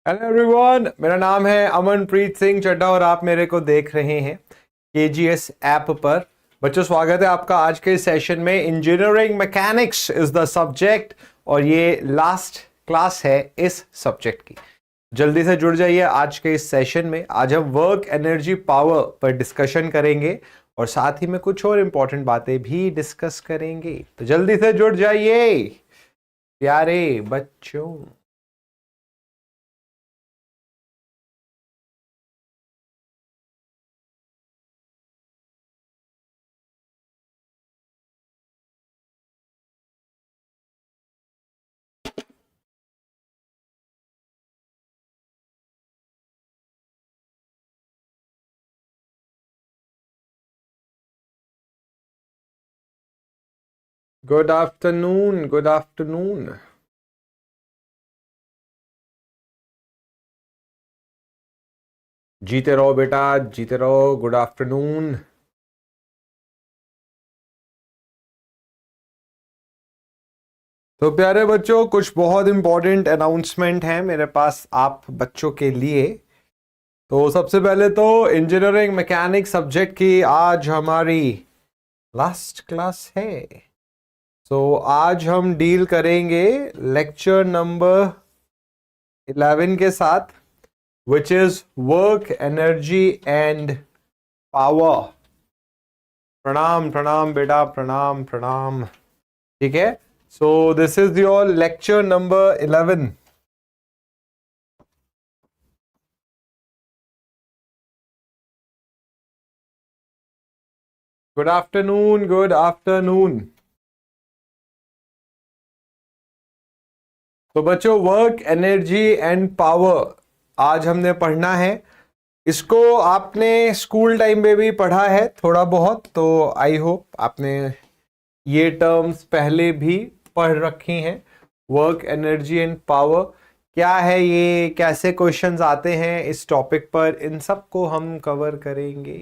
Hello everyone, मेरा नाम है अमनप्रीत सिंह चड्ढा और आप मेरे को देख रहे हैं KGS ऐप पर। बच्चों, स्वागत है आपका आज के सेशन में। Engineering mechanics is the subject और ये लास्ट क्लास है इस सब्जेक्ट की। जल्दी से जुड़ जाइए आज के इस सेशन में। आज हम वर्क एनर्जी पावर पर डिस्कशन करेंगे और साथ ही में कुछ और इंपॉर्टेंट बातें भी डिस्कस करेंगे। तो जल्दी से जुड़ जाइए प्यारे बच्चों। Good afternoon, good afternoon. जीते रहो बेटा, जीते रहो। Good afternoon. तो प्यारे बच्चों, कुछ बहुत इंपॉर्टेंट अनाउंसमेंट है मेरे पास आप बच्चों के लिए। तो सबसे पहले तो इंजीनियरिंग मैकेनिक्स सब्जेक्ट की आज हमारी लास्ट क्लास है। तो आज हम डील करेंगे लेक्चर नंबर 11 के साथ, which is work energy and power। प्रणाम प्रणाम बेटा, प्रणाम प्रणाम। ठीक है, so this is your lecture number 11। Good afternoon, good afternoon. तो बच्चों, वर्क एनर्जी एंड पावर आज हमने पढ़ना है। इसको आपने स्कूल टाइम में भी पढ़ा है थोड़ा बहुत, तो आई होप आपने ये टर्म्स पहले भी पढ़ रखी हैं। वर्क एनर्जी एंड पावर क्या है, ये कैसे क्वेश्चंस आते हैं इस टॉपिक पर, इन सब को हम कवर करेंगे।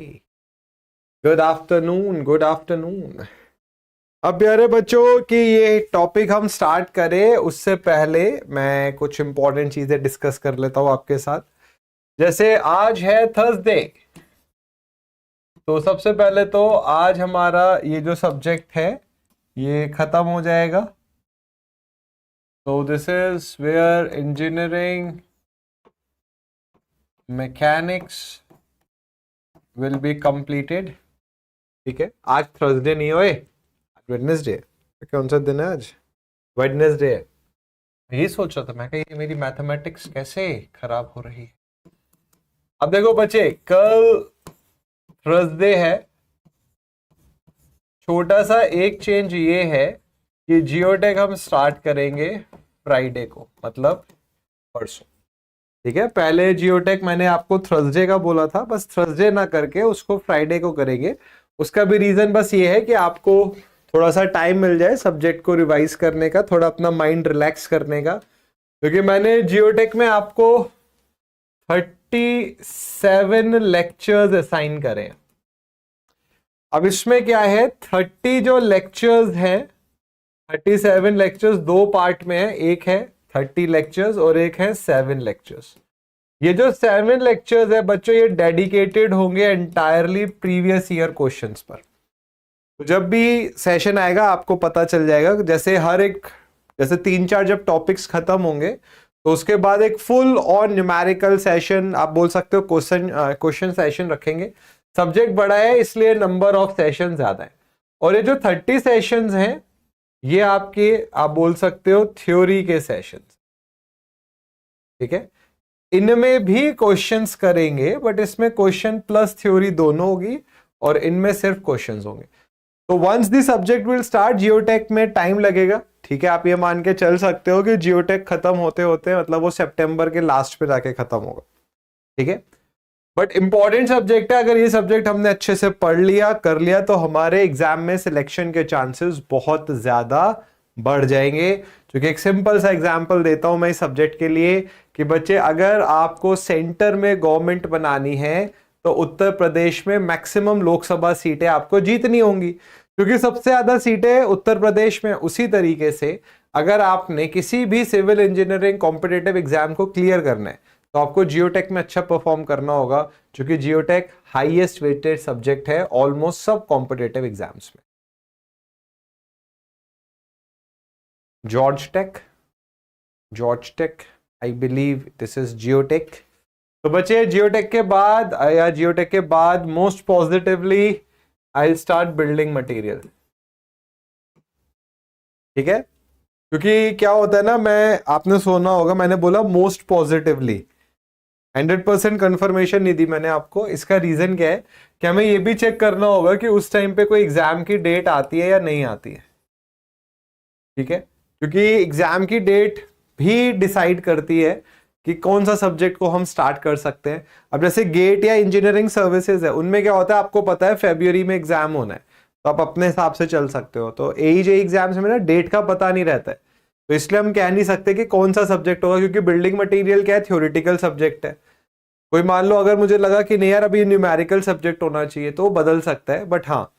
Good afternoon, good afternoon. अब प्यारे बच्चों कि ये टॉपिक हम स्टार्ट करें उससे पहले मैं कुछ इंपॉर्टेंट चीजें डिस्कस कर लेता हूं आपके साथ। जैसे आज है थर्सडे, तो सबसे पहले तो आज हमारा ये जो सब्जेक्ट है ये खत्म हो जाएगा। तो this is where engineering mechanics will be completed. ठीक है, आज थर्सडे नहीं होए, वेडनेसडे। कौन सा दिन है आज? वेडनेसडे है। यही सोच रहा था मैं कि ये मेरी मैथमेटिक्स कैसे खराब हो रही है। अब देखो बच्चे, कल थर्सडे है। छोटा सा एक चेंज ये है कि जियोटेक हम स्टार्ट करेंगे फ्राइडे को, मतलब परसों। ठीक है, पहले जियोटेक मैंने आपको थर्सडे का बोला था, बस थर्सडे ना करके उसको फ्राइडे को करेंगे। उसका भी रीजन बस ये है कि आपको थोड़ा सा टाइम मिल जाए सब्जेक्ट को रिवाइज करने का, थोड़ा अपना माइंड रिलैक्स करने का। क्योंकि मैंने जियोटेक में आपको 37 लेक्चर्स असाइन करे हैं। अब इसमें क्या है, 30 जो लेक्चर्स हैं, 37 लेक्चर्स दो पार्ट में है। एक है 30 लेक्चर्स और एक है 7 लेक्चर्स। ये जो 7 लेक्चर्स है बच्चों, ये डेडिकेटेड होंगे एंटायरली प्रीवियस ईयर क्वेश्चंस पर। तो जब भी सेशन आएगा आपको पता चल जाएगा। जैसे हर एक, जैसे 3-4 जब टॉपिक्स खत्म होंगे तो उसके बाद एक फुल ऑन न्यूमेरिकल सेशन, आप बोल सकते हो क्वेश्चन सेशन रखेंगे। सब्जेक्ट बड़ा है इसलिए नंबर ऑफ सेशन ज्यादा है। और ये जो 30 सेशंस हैं ये आपके, आप बोल सकते हो थ्योरी के सेशंस। ठीक है, इनमें भी क्वेश्चंस करेंगे बट इसमें क्वेश्चन प्लस थ्योरी दोनों होगी और इनमें सिर्फ क्वेश्चंस होंगे। तो once the subject will start, geotech में टाइम लगेगा। ठीक है, आप ये मान के चल सकते हो कि जियोटेक खत्म होते होते मतलब वो सितंबर के लास्ट पे जाके खत्म होगा। ठीक है, बट इंपॉर्टेंट सब्जेक्ट है। अगर ये सब्जेक्ट हमने अच्छे से पढ़ लिया, कर लिया, तो हमारे एग्जाम में सिलेक्शन के चांसेस बहुत ज्यादा बढ़ जाएंगे। क्योंकि एक सिंपल सा एग्जाम्पल देता हूं मैं इस सब्जेक्ट के लिए कि बच्चे, अगर आपको सेंटर में गवर्नमेंट बनानी है तो उत्तर प्रदेश में मैक्सिमम लोकसभा सीटें आपको जीतनी होंगी, क्योंकि सबसे ज्यादा सीटें उत्तर प्रदेश में। उसी तरीके से अगर आपने किसी भी सिविल इंजीनियरिंग कॉम्पिटिटिव एग्जाम को क्लियर करना है तो आपको जियोटेक में अच्छा परफॉर्म करना होगा, क्योंकि जियोटेक हाईएस्ट वेटेड सब्जेक्ट है ऑलमोस्ट सब कॉम्पिटिटिव एग्जाम्स में। जॉर्ज टेक I believe this is geotech. तो बच्चे जियोटेक के बाद या जियोटेक के बाद most positively I start building material. ठीक है, क्योंकि क्या होता है ना, आपने सुना होगा मैंने बोला मोस्ट पॉजिटिवली, 100% कंफर्मेशन नहीं दी मैंने आपको। इसका रीजन क्या है कि हमें ये भी चेक करना होगा कि उस टाइम पे कोई एग्जाम की डेट आती है या नहीं आती है। ठीक है, क्योंकि एग्जाम की डेट भी डिसाइड करती है कि कौन सा सब्जेक्ट को हम स्टार्ट कर सकते हैं। अब जैसे गेट या इंजीनियरिंग सर्विसेज है, उनमें क्या होता है आपको पता है फरवरी में एग्जाम होना है, तो आप अपने हिसाब से चल सकते हो। तो AEJ एग्जाम्स में ना डेट का पता नहीं रहता है, तो इसलिए हम कह नहीं सकते कि कौन सा सब्जेक्ट होगा, क्योंकि बिल्डिंग मटेरियल क्या है, थ्योरेटिकल सब्जेक्ट है। कोई मान लो अगर मुझे लगा कि नहीं यार अभी न्यूमेरिकल सब्जेक्ट होना चाहिए, तो वो बदल सकता है, बट हाँ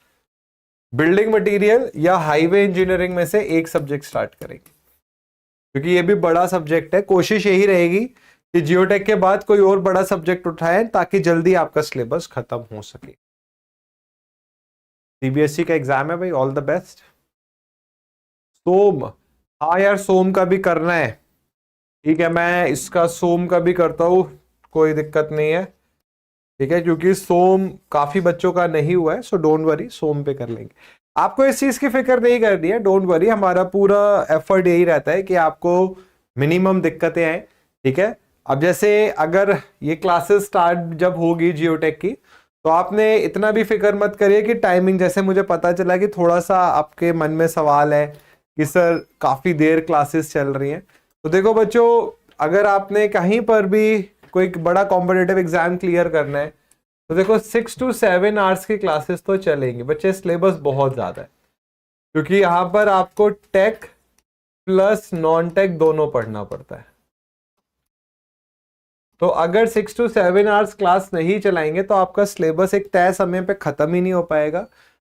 बिल्डिंग मटेरियल या हाईवे इंजीनियरिंग में से एक सब्जेक्ट स्टार्ट करेंगे, क्योंकि ये भी बड़ा सब्जेक्ट है। कोशिश यही रहेगी कि जियोटेक के बाद कोई और बड़ा सब्जेक्ट उठाएं ताकि जल्दी आपका सिलेबस खत्म हो सके। CBSE का एग्जाम है भाई, ऑल द बेस्ट। सोम, हाँ यार सोम का भी करना है। ठीक है, मैं इसका सोम का भी करता हूं, कोई दिक्कत नहीं है। ठीक है, क्योंकि सोम काफी बच्चों का नहीं हुआ है, सो डोंट वरी, सोम पे कर लेंगे। आपको इस चीज की फिक्र नहीं करनी है, डोंट वरी, हमारा पूरा एफर्ट यही रहता है कि आपको मिनिमम दिक्कतें आए। ठीक है, अब जैसे अगर ये क्लासेस स्टार्ट जब होगी जियोटेक की, तो आपने इतना भी फिक्र मत करिए कि टाइमिंग, जैसे मुझे पता चला कि थोड़ा सा आपके मन में सवाल है कि सर काफी देर क्लासेस चल रही हैं। तो देखो बच्चों, अगर आपने कहीं पर भी कोई बड़ा कॉम्पिटिटिव एग्जाम क्लियर करना है, तो देखो 6 to 7 आवर्स की क्लासेस तो चलेंगी बच्चे। सिलेबस बहुत ज्यादा है, क्योंकि यहां पर आपको टेक प्लस नॉन टेक दोनों पढ़ना पड़ता है। तो अगर 6 to 7 आवर्स क्लास नहीं चलाएंगे तो आपका सिलेबस एक तय समय पे खत्म ही नहीं हो पाएगा,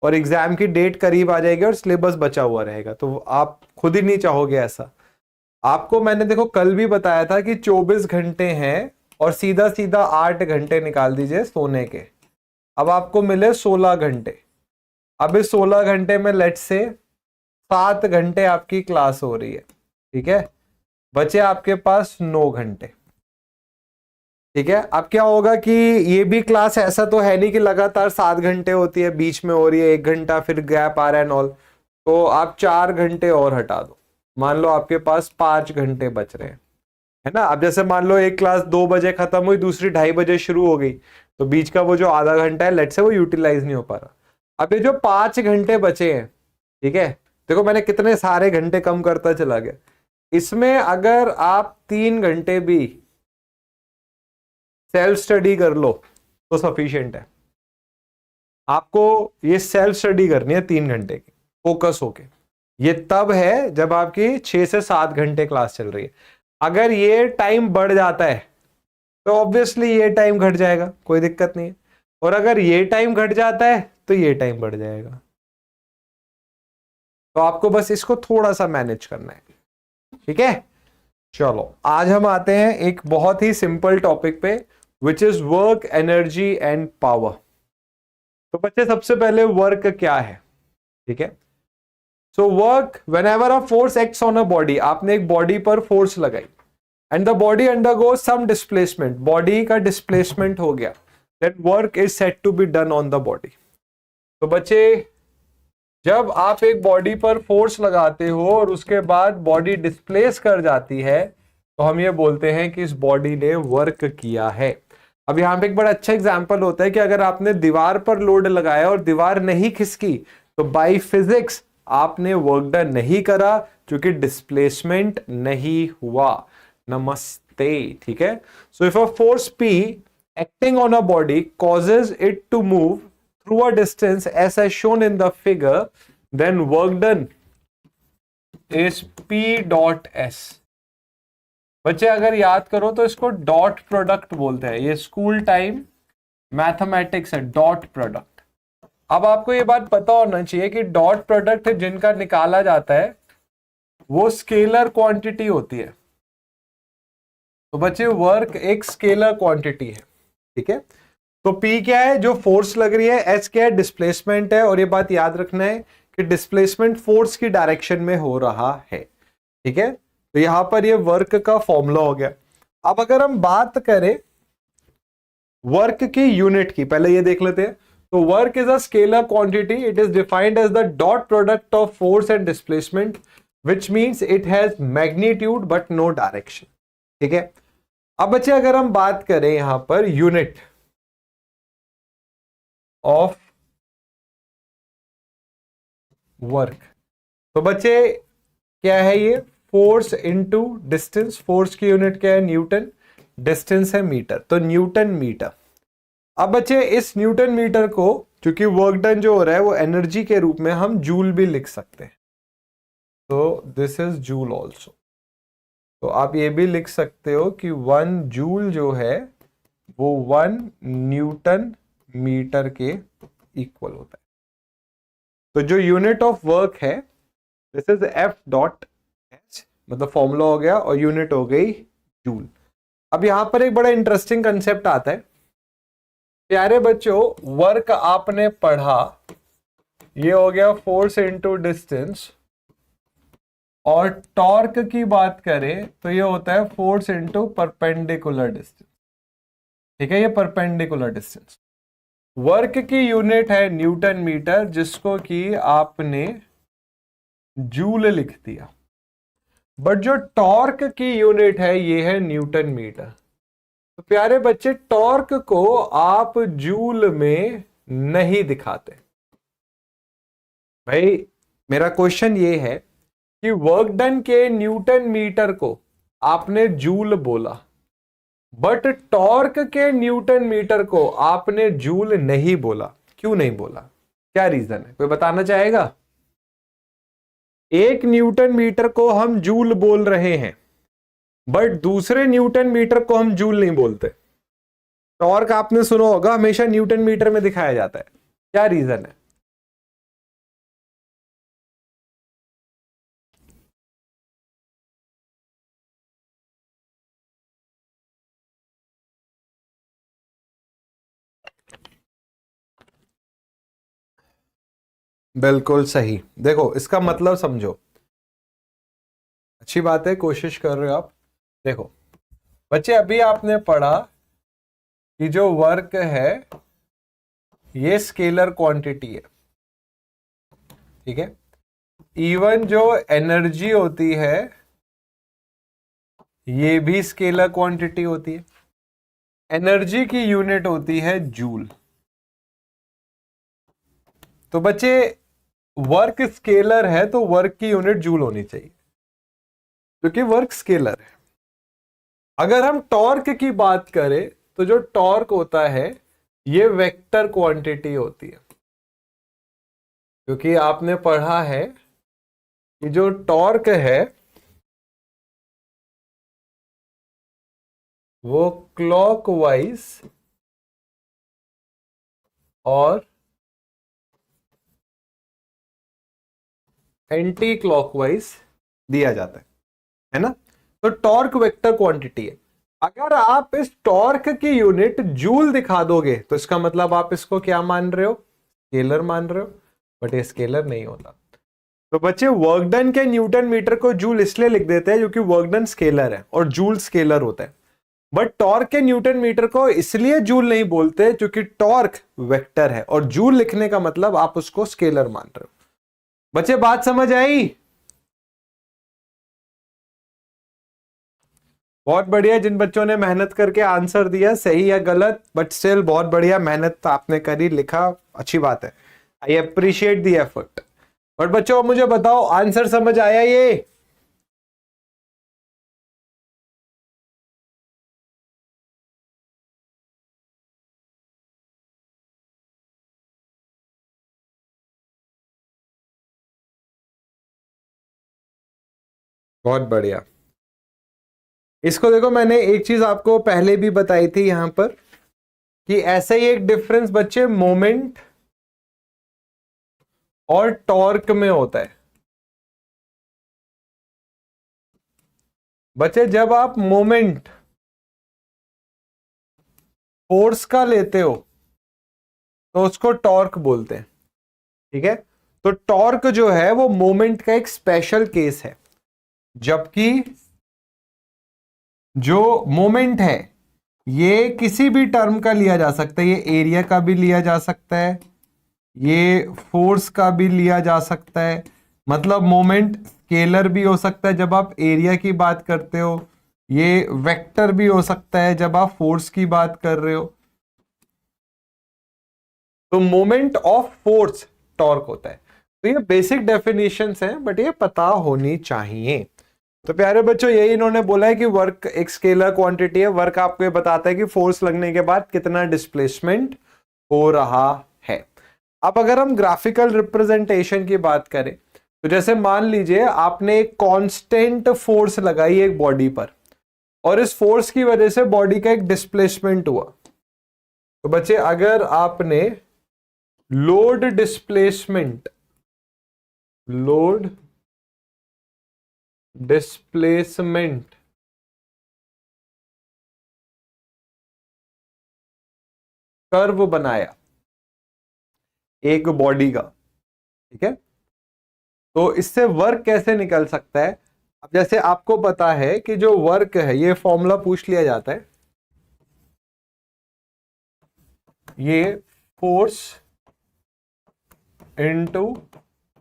और एग्जाम की डेट करीब आ जाएगी और सिलेबस बचा हुआ रहेगा। तो आप खुद ही नहीं चाहोगे ऐसा। आपको मैंने देखो कल भी बताया था कि 24 घंटे हैं, और सीधा सीधा 8 घंटे निकाल दीजिए सोने के, अब आपको मिले 16 घंटे। अब इस 16 घंटे में लेट से 7 घंटे आपकी क्लास हो रही है। ठीक है, बचे आपके पास 9 घंटे। ठीक है, अब क्या होगा कि ये भी क्लास ऐसा तो है नहीं कि लगातार 7 घंटे होती है, बीच में हो रही है 1 घंटा फिर गैप आ रहा है ऑल। तो आप 4 घंटे और हटा दो, मान लो आपके पास 5 घंटे बच रहे हैं, है ना। अब जैसे मान लो एक क्लास 2 बजे खत्म हुई, दूसरी 2:30 बजे शुरू हो गई, तो बीच का वो जो आधा घंटा है लेट से वो यूटिलाइज नहीं हो पा रहा। अब ये जो 5 घंटे बचे हैं, ठीक है, देखो मैंने कितने सारे घंटे कम करता चला गया। इसमें अगर आप 3 घंटे भी सेल्फ स्टडी कर लो तो सफिशिएंट है। आपको ये सेल्फ स्टडी करनी है 3 घंटे की, फोकस होके। ये तब है जब आपकी 6 से 7 घंटे क्लास चल रही है। अगर ये टाइम बढ़ जाता है तो ऑब्वियसली ये टाइम घट जाएगा, कोई दिक्कत नहीं है। और अगर ये टाइम घट जाता है तो ये टाइम बढ़ जाएगा। तो आपको बस इसको थोड़ा सा मैनेज करना है। ठीक है, चलो आज हम आते हैं एक बहुत ही सिंपल टॉपिक पे, which is work, energy and power. तो बच्चे सबसे पहले वर्क क्या है। ठीक है, so work, whenever a force acts on a body, आपने एक बॉडी पर फोर्स लगाई and the body undergoes some displacement, body का डिस्प्लेसमेंट हो गया, then work is said to be done on the body. तो बच्चे जब आप एक बॉडी पर फोर्स लगाते हो और उसके बाद बॉडी डिस्प्लेस कर जाती है, तो हम ये बोलते हैं कि इस बॉडी ने वर्क किया है। अब यहां पे एक बड़ा अच्छा एग्जांपल होता है कि अगर आपने दीवार पर लोड लगाया और दीवार नहीं खिसकी, तो बाय फिजिक्स आपने वर्क डन नहीं करा, क्योंकि डिस्प्लेसमेंट नहीं हुआ। नमस्ते। ठीक है, so if a force P acting on a body causes it to move through a distance as shown in the figure, then work done is P dot S। बच्चे अगर याद करो तो इसको डॉट प्रोडक्ट बोलते हैं, ये स्कूल टाइम मैथमेटिक्स है, डॉट प्रोडक्ट। अब आपको ये बात पता होना चाहिए कि डॉट प्रोडक्ट जिनका निकाला जाता है वो स्केलर क्वांटिटी होती है। तो बच्चे वर्क एक स्केलर क्वांटिटी है, ठीक है। तो P क्या है, जो फोर्स लग रही है, H क्या है, डिस्प्लेसमेंट है, और ये बात याद रखना है कि डिस्प्लेसमेंट फोर्स की डायरेक्शन में हो रहा है, ठीक है। तो यहां पर ये वर्क का फॉर्मूला हो गया। अब अगर हम बात करें वर्क की यूनिट की, पहले ये देख लेते हैं। तो work is a scalar quantity, it is defined as the dot product of force and displacement, which means it has magnitude but no direction, ठीक है। अब बच्चे अगर हम बात करें यहां पर यूनिट ऑफ वर्क, तो बच्चे क्या है ये, फोर्स इनटू डिस्टेंस। फोर्स की यूनिट क्या है, न्यूटन, डिस्टेंस है मीटर, तो न्यूटन मीटर। अब बच्चे इस न्यूटन मीटर को, क्योंकि वर्क डन जो हो रहा है वो एनर्जी के रूप में हम जूल भी लिख सकते हैं, तो दिस इज जूल ऑल्सो। तो आप ये भी लिख सकते हो कि 1 जूल जो है वो 1 न्यूटन मीटर के इक्वल होता है। तो जो यूनिट ऑफ वर्क है this is F dot H, मतलब फॉर्मूला हो गया, और यूनिट हो गई जूल। अब यहां पर एक बड़ा इंटरेस्टिंग कंसेप्ट आता है। प्यारे बच्चों, वर्क आपने पढ़ा, ये हो गया फोर्स इनटू डिस्टेंस, और टॉर्क की बात करें तो ये होता है फोर्स इनटू परपेंडिकुलर डिस्टेंस, ठीक है। ये परपेंडिकुलर डिस्टेंस। वर्क की यूनिट है न्यूटन मीटर, जिसको कि आपने जूल लिख दिया, बट जो टॉर्क की यूनिट है ये है न्यूटन मीटर। तो प्यारे बच्चे, टॉर्क को आप जूल में नहीं दिखाते। भाई मेरा क्वेश्चन ये है कि वर्क डन के न्यूटन मीटर को आपने जूल बोला, बट टॉर्क के न्यूटन मीटर को आपने जूल नहीं बोला। क्यों नहीं बोला, क्या रीजन है, कोई बताना चाहेगा? एक न्यूटन मीटर को हम जूल बोल रहे हैं, बट दूसरे न्यूटन मीटर को हम जूल नहीं बोलते। टॉर्क आपने सुना होगा हमेशा न्यूटन मीटर में दिखाया जाता है, क्या रीजन है? बिल्कुल सही। देखो इसका मतलब समझो, अच्छी बात है, कोशिश कर रहे हो आप। देखो बच्चे, अभी आपने पढ़ा कि जो वर्क है ये स्केलर क्वांटिटी है, ठीक है। इवन जो एनर्जी होती है ये भी स्केलर क्वांटिटी होती है। एनर्जी की यूनिट होती है जूल। तो बच्चे, वर्क स्केलर है तो वर्क की यूनिट जूल होनी चाहिए, क्योंकि वर्क स्केलर है। अगर हम टॉर्क की बात करें तो जो टॉर्क होता है ये वेक्टर क्वांटिटी होती है, क्योंकि आपने पढ़ा है कि जो टॉर्क है वो क्लॉकवाइज और एंटी क्लॉकवाइज दिया जाता है ना। तो टॉर्क वेक्टर क्वांटिटी है। अगर आप इस टॉर्क की यूनिट जूल दिखा दोगे तो इसका मतलब आप इसको क्या मान रहे हो, स्केलर मान रहे हो, बट ये स्केलर नहीं होता। तो बच्चे, वर्क डन के न्यूटन मीटर को जूल इसलिए लिख देते हैं क्योंकि वर्क डन स्केलर है और जूल स्केलर होता है, बट टॉर्क के न्यूटन मीटर को इसलिए जूल नहीं बोलते क्योंकि टॉर्क वेक्टर है, और जूल लिखने का मतलब आप उसको स्केलर मान रहे हो। बच्चे बात समझ आई? बहुत बढ़िया। जिन बच्चों ने मेहनत करके आंसर दिया, सही या गलत, बट स्टिल बहुत बढ़िया मेहनत तो आपने करी, लिखा, अच्छी बात है। I appreciate the effort. But बच्चों मुझे बताओ, आंसर समझ आया ये? बहुत बढ़िया। इसको देखो, मैंने एक चीज आपको पहले भी बताई थी यहां पर, कि ऐसे ही एक डिफरेंस बच्चे मोमेंट और टॉर्क में होता है। बच्चे जब आप मोमेंट फोर्स का लेते हो तो उसको टॉर्क बोलते हैं, ठीक है। तो टॉर्क जो है वो मोमेंट का एक स्पेशल केस है, जबकि जो मोमेंट है ये किसी भी टर्म का लिया जा सकता है, ये एरिया का भी लिया जा सकता है, ये फोर्स का भी लिया जा सकता है। मतलब मोमेंट स्केलर भी हो सकता है जब आप एरिया की बात करते हो, ये वेक्टर भी हो सकता है जब आप फोर्स की बात कर रहे हो। तो मोमेंट ऑफ फोर्स टॉर्क होता है। तो ये बेसिक डेफिनेशंस हैं, बट ये पता होनी चाहिए। तो प्यारे बच्चों, यही इन्होंने बोला है कि वर्क एक स्केलर क्वांटिटी है। वर्क आपको ये बताता है कि फोर्स लगने के बाद कितना डिस्प्लेसमेंट हो रहा है। अब अगर हम ग्राफिकल रिप्रेजेंटेशन की बात करें, तो जैसे मान लीजिए आपने एक कांस्टेंट फोर्स लगाई एक बॉडी पर, और इस फोर्स की वजह से बॉडी का एक डिस्प्लेसमेंट हुआ। तो बच्चे, अगर आपने लोड डिस्प्लेसमेंट कर्व बनाया एक बॉडी का, ठीक है, तो इससे वर्क कैसे निकल सकता है। अब जैसे आपको पता है कि जो वर्क है, ये फॉर्मूला पूछ लिया जाता है, ये फोर्स इनटू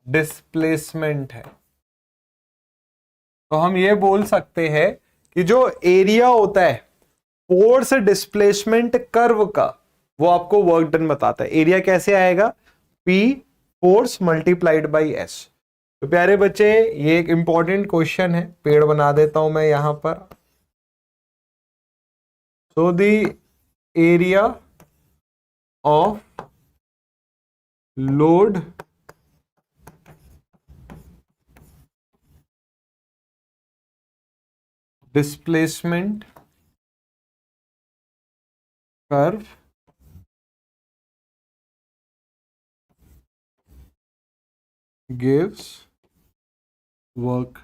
डिस्प्लेसमेंट है। तो हम ये बोल सकते हैं कि जो एरिया होता है फोर्स डिस्प्लेसमेंट कर्व का, वो आपको वर्क डन बताता है। एरिया कैसे आएगा, P force multiplied by S। तो प्यारे बच्चे, ये एक इंपॉर्टेंट क्वेश्चन है, पेड़ बना देता हूं मैं यहां पर। So the area of load displacement curve gives work.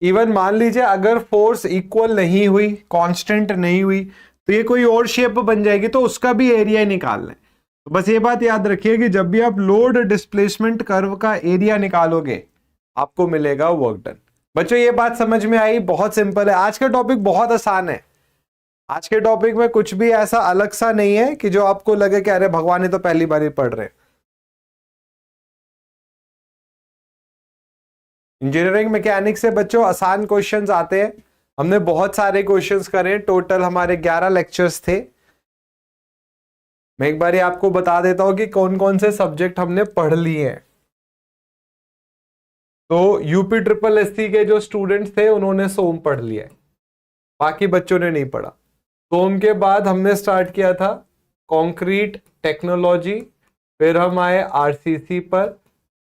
Even मान लीजिए अगर फोर्स इक्वल नहीं हुई, कांस्टेंट नहीं हुई, तो ये कोई और शेप बन जाएगी, तो उसका भी एरिया निकालना है। तो बस ये बात याद रखिए कि जब भी आप लोड डिस्प्लेसमेंट कर्व का एरिया निकालोगे, आपको मिलेगा वर्क डन। बच्चों, ये बात समझ में आई? बहुत सिंपल है। आज का टॉपिक बहुत आसान है। आज के टॉपिक में कुछ भी ऐसा अलग सा नहीं है कि जो आपको लगे कि अरे भगवान, ये तो पहली बार ही पढ़ रहे हैं। इंजीनियरिंग मैकेनिक्स से बच्चों आसान क्वेश्चंस आते हैं। हमने बहुत सारे क्वेश्चंस करे, टोटल हमारे 11 लेक्चर्स थे। मैं एक बार आपको बता देता हूं कि कौन कौन से सब्जेक्ट हमने पढ़ लिए हैं। तो यूपी ट्रिपल एससी के जो स्टूडेंट्स थे उन्होंने सोम पढ़ लिया है, बाकी बच्चों ने नहीं पढ़ा। सोम के बाद हमने स्टार्ट किया था कंक्रीट टेक्नोलॉजी, फिर हम आए आरसीसी पर,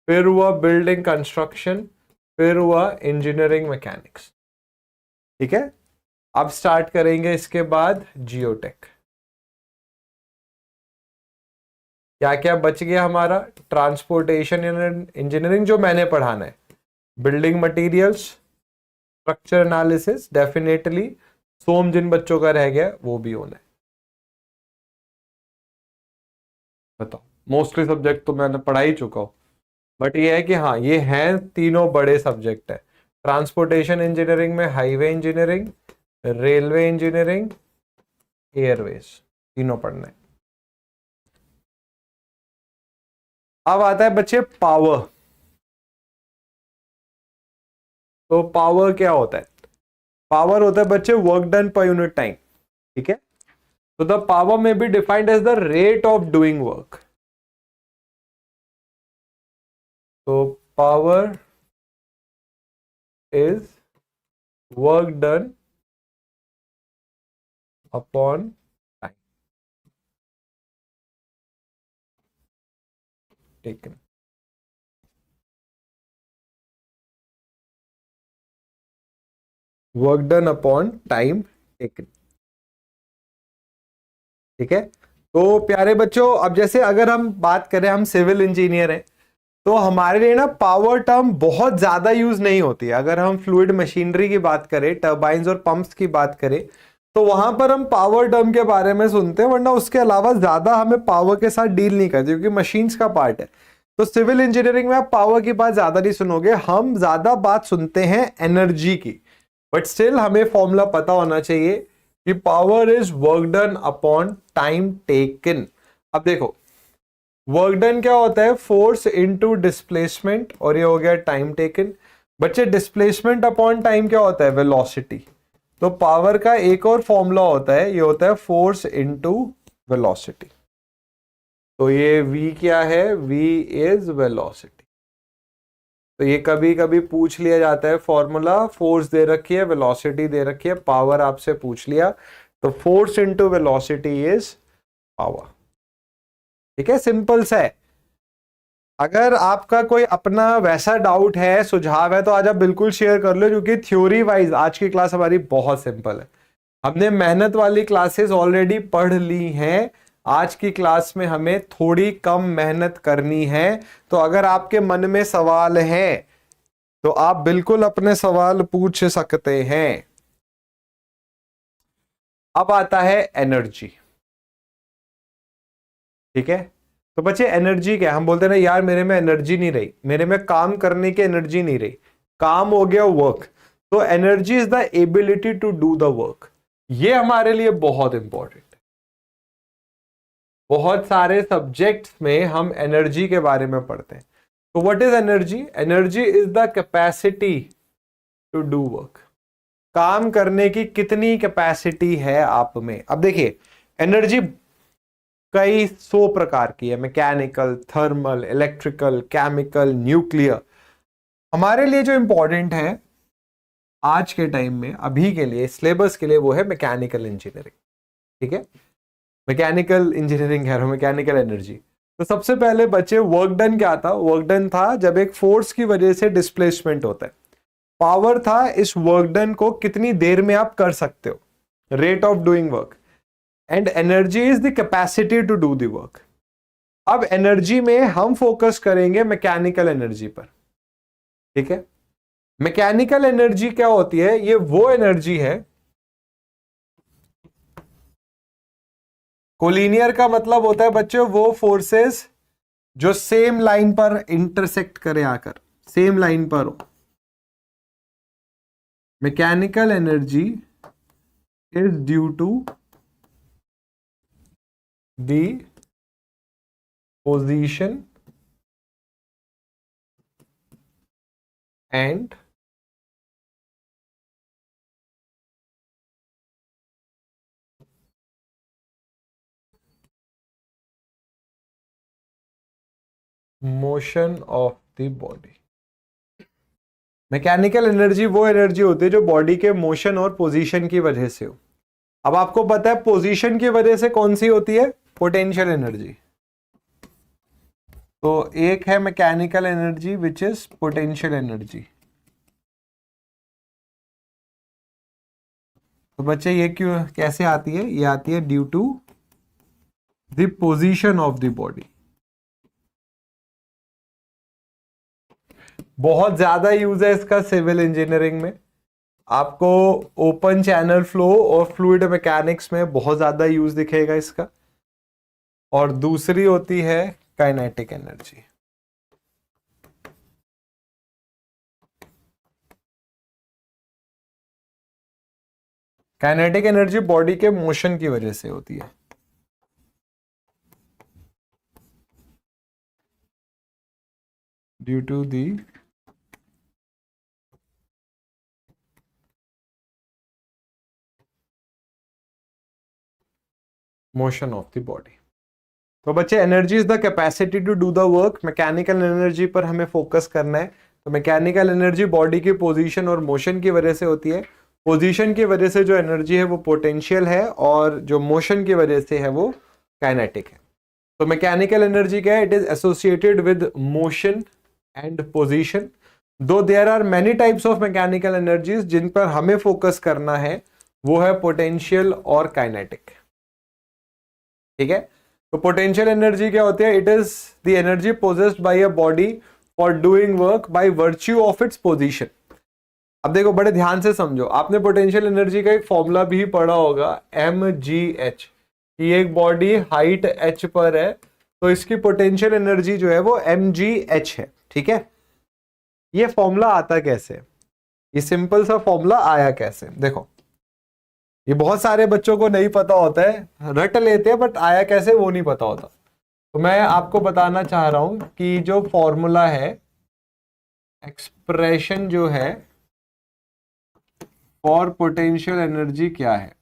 फिर हुआ बिल्डिंग कंस्ट्रक्शन, फिर हुआ इंजीनियरिंग मैकेनिक्स। ठीक है, अब स्टार्ट करेंगे इसके बाद जियोटेक। क्या क्या बच गया हमारा? ट्रांसपोर्टेशन इंजीनियरिंग जो मैंने पढ़ाना है, building materials, structure analysis, definitely some जिन बच्चों का रह गया वो भी होना है। बताओ, मोस्टली सब्जेक्ट तो मैंने पढ़ा ही चुका हूं, बट ये है कि हाँ, ये हैं तीनों बड़े सब्जेक्ट है। ट्रांसपोर्टेशन इंजीनियरिंग में highway engineering, railway engineering, Airways, तीनों पढ़ना है। अब आता है बच्चे पावर। तो पावर क्या होता है? पावर होता है बच्चे work done per unit time. ठीक है, तो the power may be defined as the rate of doing work. तो power is work done upon time taken. Work done upon time taken. ठीक है, तो प्यारे बच्चों, अब जैसे अगर हम बात करें, हम सिविल इंजीनियर हैं, तो हमारे लिए ना पावर टर्म बहुत ज्यादा यूज नहीं होती है। अगर हम फ्लूइड मशीनरी की बात करें, टर्बाइंस और पंप्स की बात करें, तो वहां पर हम पावर टर्म के बारे में सुनते हैं, वरना उसके अलावा ज्यादा हमें पावर के साथ डील नहीं करते क्योंकि मशीन्स का पार्ट है। तो सिविल इंजीनियरिंग में आप पावर की बात ज्यादा नहीं सुनोगे, हम ज्यादा बात सुनते हैं एनर्जी की। बट स्टिल हमें फॉर्मूला पता होना चाहिए कि power is work done upon time taken. अब देखो वर्क डन क्या होता है, फोर्स इनटू डिस्प्लेसमेंट, और ये हो गया टाइम टेकन। बच्चे डिस्प्लेसमेंट अपॉन टाइम क्या होता है, वेलोसिटी। तो पावर का एक और फॉर्मूला होता है, ये होता है फोर्स इनटू वेलोसिटी। तो ये v क्या है, v इज वेलोसिटी। तो ये कभी कभी पूछ लिया जाता है फॉर्मूला, फोर्स दे रखी है, वेलोसिटी दे रखी है, पावर आपसे पूछ लिया, तो force into velocity is power. ठीक है, सिंपल सा है। अगर आपका कोई अपना वैसा डाउट है, सुझाव है, तो आज आप बिल्कुल शेयर कर लो, क्योंकि थ्योरी वाइज आज की क्लास हमारी बहुत सिंपल है। हमने मेहनत वाली क्लासेस ऑलरेडी पढ़ ली हैं, आज की क्लास में हमें थोड़ी कम मेहनत करनी है। तो अगर आपके मन में सवाल है तो आप बिल्कुल अपने सवाल पूछ सकते हैं। अब आता है एनर्जी। ठीक है, तो बच्चे एनर्जी क्या, हम बोलते हैं ना यार मेरे में एनर्जी नहीं रही, मेरे में काम करने की एनर्जी नहीं रही, काम हो गया वर्क। तो energy is the ability to do the work. ये हमारे लिए बहुत इंपॉर्टेंट है। बहुत सारे सब्जेक्ट्स में हम एनर्जी के बारे में पढ़ते हैं। तो what is energy, energy is the capacity to do work. काम करने की कितनी कैपेसिटी है आप में। अब देखिए एनर्जी कई 100 प्रकार की है, mechanical, thermal, electrical, chemical, nuclear. हमारे लिए जो इंपॉर्टेंट है आज के टाइम में, अभी के लिए सिलेबस के लिए, वो है मैकेनिकल इंजीनियरिंग। ठीक है, मैकेनिकल इंजीनियरिंग है, मैकेनिकल एनर्जी। तो सबसे पहले बच्चे वर्क डन क्या था, वर्क डन था जब एक फोर्स की वजह से डिस्प्लेसमेंट होता है। पावर था इस वर्क डन को कितनी देर में आप कर सकते हो, rate of doing work. And energy is the capacity to do the work. अब एनर्जी में हम फोकस करेंगे मैकेनिकल एनर्जी पर। ठीक है, मैकेनिकल एनर्जी क्या होती है, ये वो एनर्जी है, कोलिनियर का मतलब होता है बच्चों वो फोर्सेस जो सेम लाइन पर इंटरसेक्ट करे आकर, सेम लाइन पर हो। Mechanical energy is due to the position and motion of the body. Mechanical energy वो एनर्जी होती है जो बॉडी के मोशन और पोजीशन की वजह से हो। अब आपको पता है पोजीशन की वजह से कौन सी होती है, पोटेंशियल एनर्जी। तो एक है mechanical energy which is potential energy. तो बच्चे ये क्यों कैसे आती है, ये आती है due to the position of the body. बहुत ज्यादा यूज है इसका सिविल इंजीनियरिंग में। आपको ओपन चैनल फ्लो और फ्लूइड मैकेनिक्स में बहुत ज्यादा यूज दिखेगा इसका। और दूसरी होती है kinetic energy. Kinetic energy body के मोशन की वजह से होती है। Due to the motion of the body. तो बच्चे energy is the capacity to do the work. Mechanical energy पर हमें फोकस करना है। तो मैकेनिकल एनर्जी बॉडी की पोजीशन और मोशन की वजह से होती है। पोजीशन की वजह से जो एनर्जी है वो पोटेंशियल है, और जो मोशन की वजह से है वो काइनेटिक है। तो मैकेनिकल एनर्जी क्या है, it is associated with motion and position. Though there are many types of mechanical energies, जिन पर हमें फोकस करना है वो है पोटेंशियल और काइनेटिक। ठीक है, तो पोटेंशियल एनर्जी क्या होती है, it is the energy possessed by a body for doing work by virtue of its position. अब देखो बड़े ध्यान से समझो, आपने पोटेंशियल एनर्जी का एक फॉर्मूला भी पढ़ा होगा, mgh, कि एक बॉडी हाइट h पर है तो इसकी पोटेंशियल एनर्जी जो है वो mgh है। ठीक है, ये फॉर्मूला आता कैसे, ये सिंपल सा फॉर्मूला आया कैसे, देखो ये बहुत सारे बच्चों को नहीं पता होता है, रट लेते हैं बट आया कैसे वो नहीं पता होता। तो मैं आपको बताना चाह रहा हूं कि जो फॉर्मूला है, एक्सप्रेशन जो है फॉर पोटेंशियल एनर्जी क्या है।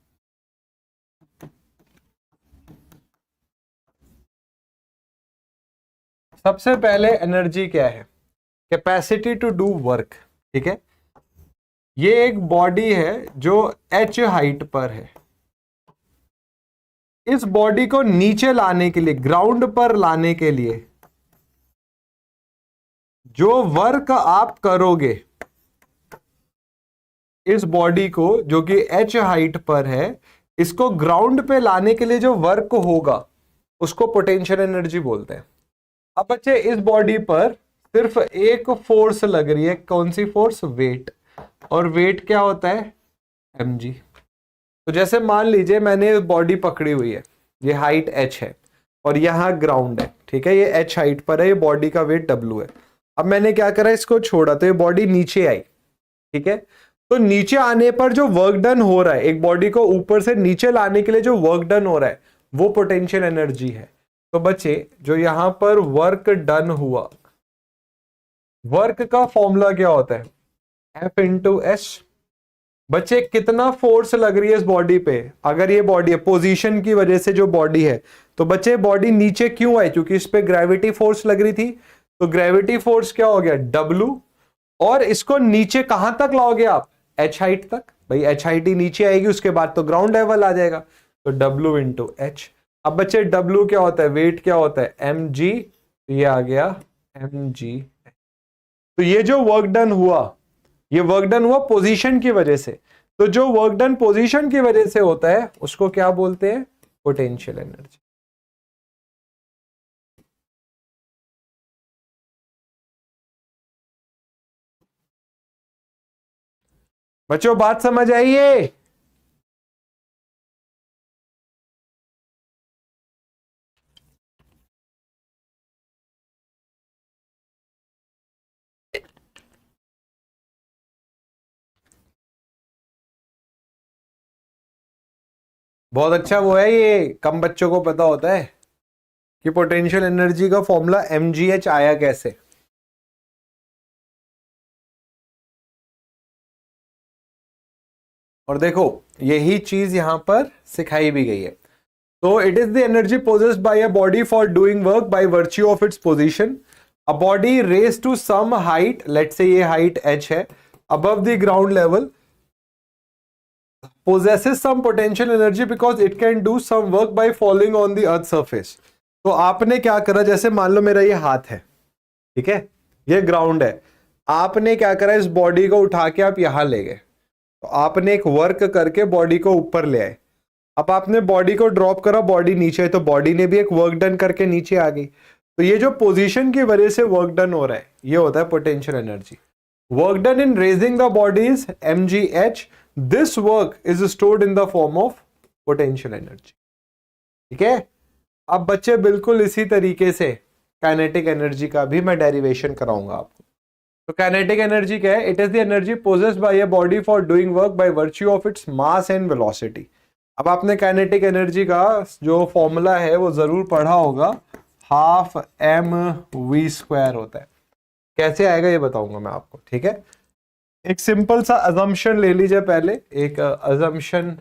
सबसे पहले एनर्जी क्या है, कैपेसिटी टू डू वर्क। ठीक है, ये एक बॉडी है जो h हाइट पर है, इस बॉडी को नीचे लाने के लिए, ग्राउंड पर लाने के लिए जो वर्क आप करोगे, इस बॉडी को जो कि h हाइट पर है, इसको ग्राउंड पे लाने के लिए जो वर्क होगा उसको पोटेंशियल एनर्जी बोलते हैं। अब बच्चे इस बॉडी पर सिर्फ एक फोर्स लग रही है, कौन सी फोर्स, वेट, और वेट क्या होता है, mg। तो जैसे मान लीजिए मैंने बॉडी पकड़ी हुई है, ये हाइट h है और यहां ग्राउंड है। ठीक है, ये h हाइट पर है, ये बॉडी का वेट w है। अब मैंने क्या करा, इसको छोड़ा तो ये बॉडी नीचे आई। ठीक है, तो नीचे आने पर जो वर्क डन हो रहा है, एक बॉडी को ऊपर से नीचे लाने के लिए जो वर्क डन हो रहा है वो पोटेंशियल एनर्जी है। तो बच्चे जो यहां पर वर्क डन हुआ, वर्क का फॉर्मूला क्या होता है, F इंटू एस। बच्चे कितना फोर्स लग रही है इस बॉडी पे, अगर ये बॉडी है पोजीशन की वजह से जो बॉडी है, तो बच्चे बॉडी नीचे क्यों आई, क्योंकि इस पे ग्रेविटी फोर्स लग रही थी। तो ग्रेविटी फोर्स क्या हो गया, W, और इसको नीचे कहां तक लाओगे आप, h हाइट तक। भाई h हाइट ही नीचे आएगी, उसके बाद तो ग्राउंड लेवल आ जाएगा, तो W इंटू एच। अब बच्चे W क्या होता है, वेट क्या होता है, mg, ये आ गया mg। तो ये जो वर्क डन हुआ, ये वर्क डन हुआ पोजीशन की वजह से। तो जो वर्क डन पोजीशन की वजह से होता है उसको क्या बोलते हैं, पोटेंशियल एनर्जी। बच्चों बात समझ आई है। बहुत अच्छा, वो है, ये कम बच्चों को पता होता है कि पोटेंशियल एनर्जी का फॉर्मूला mgh आया कैसे। और देखो यही चीज यहां पर सिखाई भी गई है। तो it is the energy possessed by a body for doing work by virtue of its position. A body raised to some height, let's say ये हाइट h है, above the ground level, possesses some potential energy because it can do some work by falling on the earth surface। तो आपने क्या करा, जैसे मान लो मेरा ये हाथ है, ठीक है, ये ग्राउंड है, आपने क्या करा, इस बॉडी को उठा के आप यहां ले गए, तो आपने एक वर्क करके बॉडी को ऊपर ले आए। अब आपने बॉडी को ड्रॉप करा, बॉडी नीचे है, तो बॉडी ने भी एक वर्क डन करके नीचे आ गई। तो ये जो पोजीशन की वजह से वर्क डन हो रहा है ये होता है potential energy. Work done in raising the body is mgh, this work is stored in the form of potential energy. ठीक है, अब बच्चे बिल्कुल इसी तरीके से काइनेटिक एनर्जी का भी मैं डेरिवेशन कराऊंगा आपको। तो काइनेटिक एनर्जी क्या है, it is the energy possessed by a body for doing work by virtue of its mass and velocity. अब आपने काइनेटिक एनर्जी का जो फॉर्मूला है वो जरूर पढ़ा होगा, हाफ mv² होता है। कैसे आएगा ये बताऊंगा मैं आपको। ठीक है, एक सिंपल सा अजम्पशन ले लीजिए, पहले एक अजम्पशन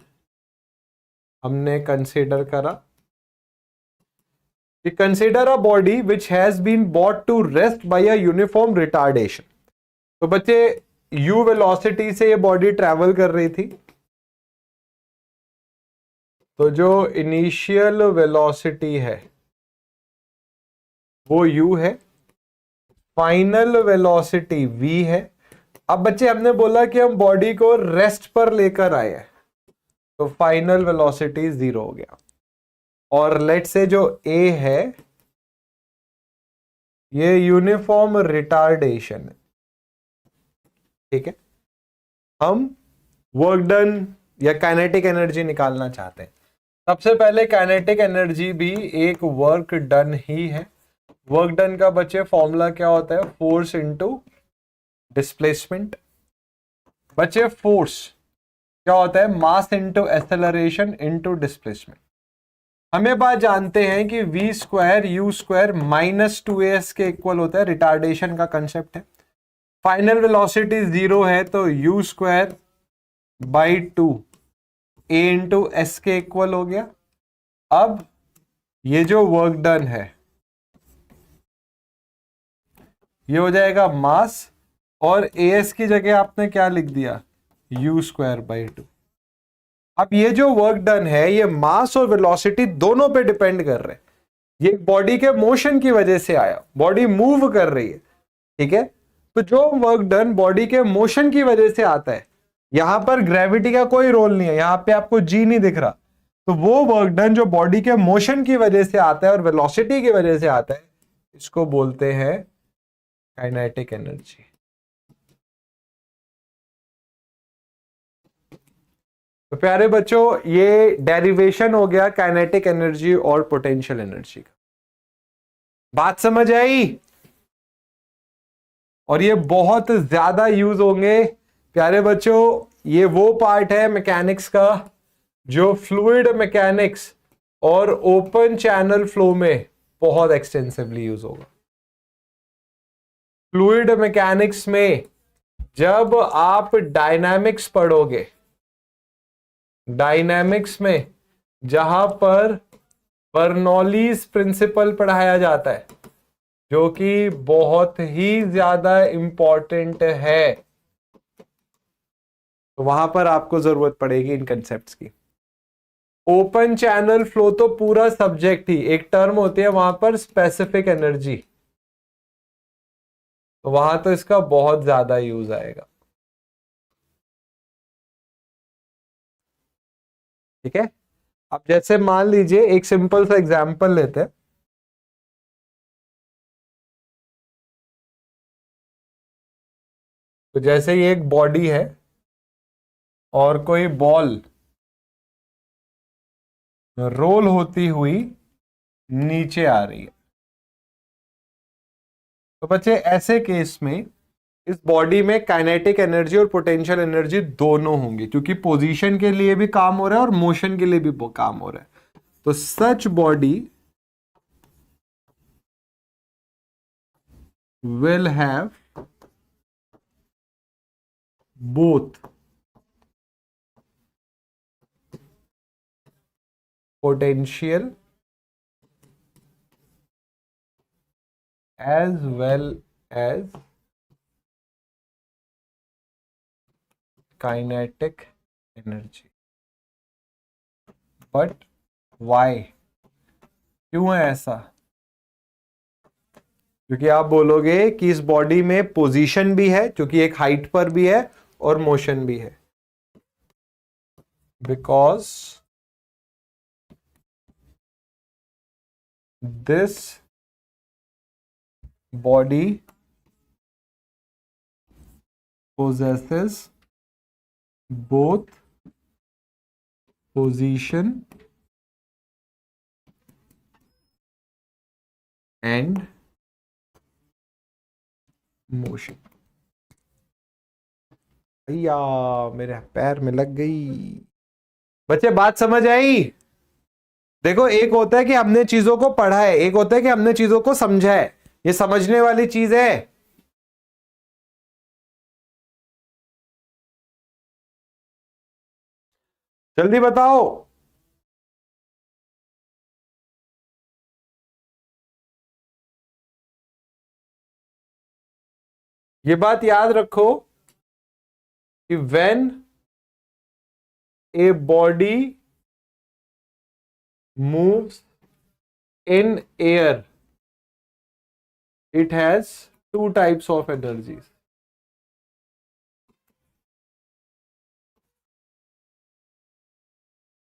हमने कंसीडर करा कि consider a body which has been brought to rest by a uniform retardation. तो बच्चे u वेलोसिटी से ये बॉडी ट्रेवल कर रही थी, तो जो इनिशियल वेलोसिटी है वो u है, फाइनल वेलोसिटी v है। अब बच्चे हमने बोला कि हम बॉडी को रेस्ट पर लेकर आए हैं, तो फाइनल वेलोसिटी 0 हो गया। और लेट से जो a है ये यूनिफॉर्म रिटार्डेशन है। ठीक है, हम वर्क डन या काइनेटिक एनर्जी निकालना चाहते हैं। सबसे पहले काइनेटिक एनर्जी भी एक वर्क डन ही है। वर्क डन का बच्चे फॉर्मूला क्या होता है? Force into displacement. बच्चे फोर्स क्या होता है? Mass into acceleration into displacement. हम ये बात जानते हैं कि v square you square minus 2as के इक्वल होता है। रिटार्डेशन का कंसेप्ट है। फाइनल वेलोसिटी 0 है तो you square by 2 a into S के इक्वल हो गया। अब ये जो वर्क डन है ये हो जाएगा मास, और as की जगह आपने क्या लिख दिया? You square by 2। अब ये जो वर्क डन है ये मास और वेलोसिटी दोनों पे डिपेंड कर रहे हैं। ये बॉडी के मोशन की वजह से आया, बॉडी मूव कर रही है, ठीक है। तो जो वर्क डन बॉडी के मोशन की वजह से आता है, यहां पर ग्रेविटी का कोई रोल नहीं है, यहां पे आपको जी नहीं दिख रहा, तो वो वर्क डन जो बॉडी के मोशन की वजह से आता है और वेलोसिटी की वजह से आता है, इसको बोलते हैं काइनेटिक एनर्जी। तो प्यारे बच्चों, ये डेरिवेशन हो गया काइनेटिक एनर्जी और पोटेंशियल एनर्जी का। बात समझ आई? और ये बहुत ज्यादा यूज होंगे प्यारे बच्चों। ये वो पार्ट है मैकेनिक्स का जो फ्लूइड मैकेनिक्स और ओपन चैनल फ्लो में बहुत एक्सटेंसिवली यूज होगा। फ्लूइड मैकेनिक्स में जब आप डायनामिक्स पढ़ोगे, डायनामिक्स में जहां पर बर्नौलीज प्रिंसिपल पढ़ाया जाता है, जो कि बहुत ही ज्यादा इंपॉर्टेंट है, तो वहां पर आपको जरूरत पड़ेगी इन कंसेप्ट्स की। ओपन चैनल फ्लो तो पूरा सब्जेक्ट ही, एक टर्म होती है वहां पर स्पेसिफिक एनर्जी, तो वहां तो इसका बहुत ज्यादा यूज आएगा, ठीक है। अब जैसे मान लीजिए एक सिंपल सा एग्जांपल लेते हैं। तो जैसे ये एक बॉडी है और कोई बॉल रोल होती हुई नीचे आ रही है, तो बच्चे ऐसे केस में इस बॉडी में काइनेटिक एनर्जी और पोटेंशियल एनर्जी दोनों होंगी, क्योंकि पोजीशन के लिए भी काम हो रहा है और मोशन के लिए भी काम हो रहा है। तो सच body will have both potential as well as kinetic energy. But why? क्यों है ऐसा? क्योंकि आप बोलोगे कि इस बॉडी में पोजीशन भी है, क्योंकि एक हाइट पर भी है और मोशन भी है, because this body possesses both position and motion. भैया मेरे पैर में लग गई। बच्चे बात समझ आई? देखो, एक होता है कि हमने चीजों को पढ़ा है, एक होता है कि हमने चीजों को समझा है। ये समझने वाली चीज है। जल्दी बताओ। ये बात याद रखो कि when a body moves in air, it has two types of energies.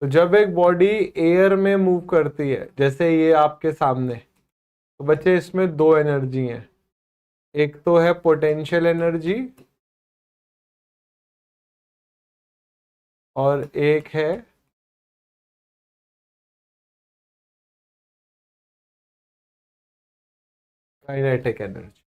तो जब एक बॉडी एयर में मूव करती है, जैसे ये आपके सामने, तो बच्चे इसमें दो एनर्जी हैं। एक तो है पोटेंशियल एनर्जी और एक है काइनेटिक एनर्जी।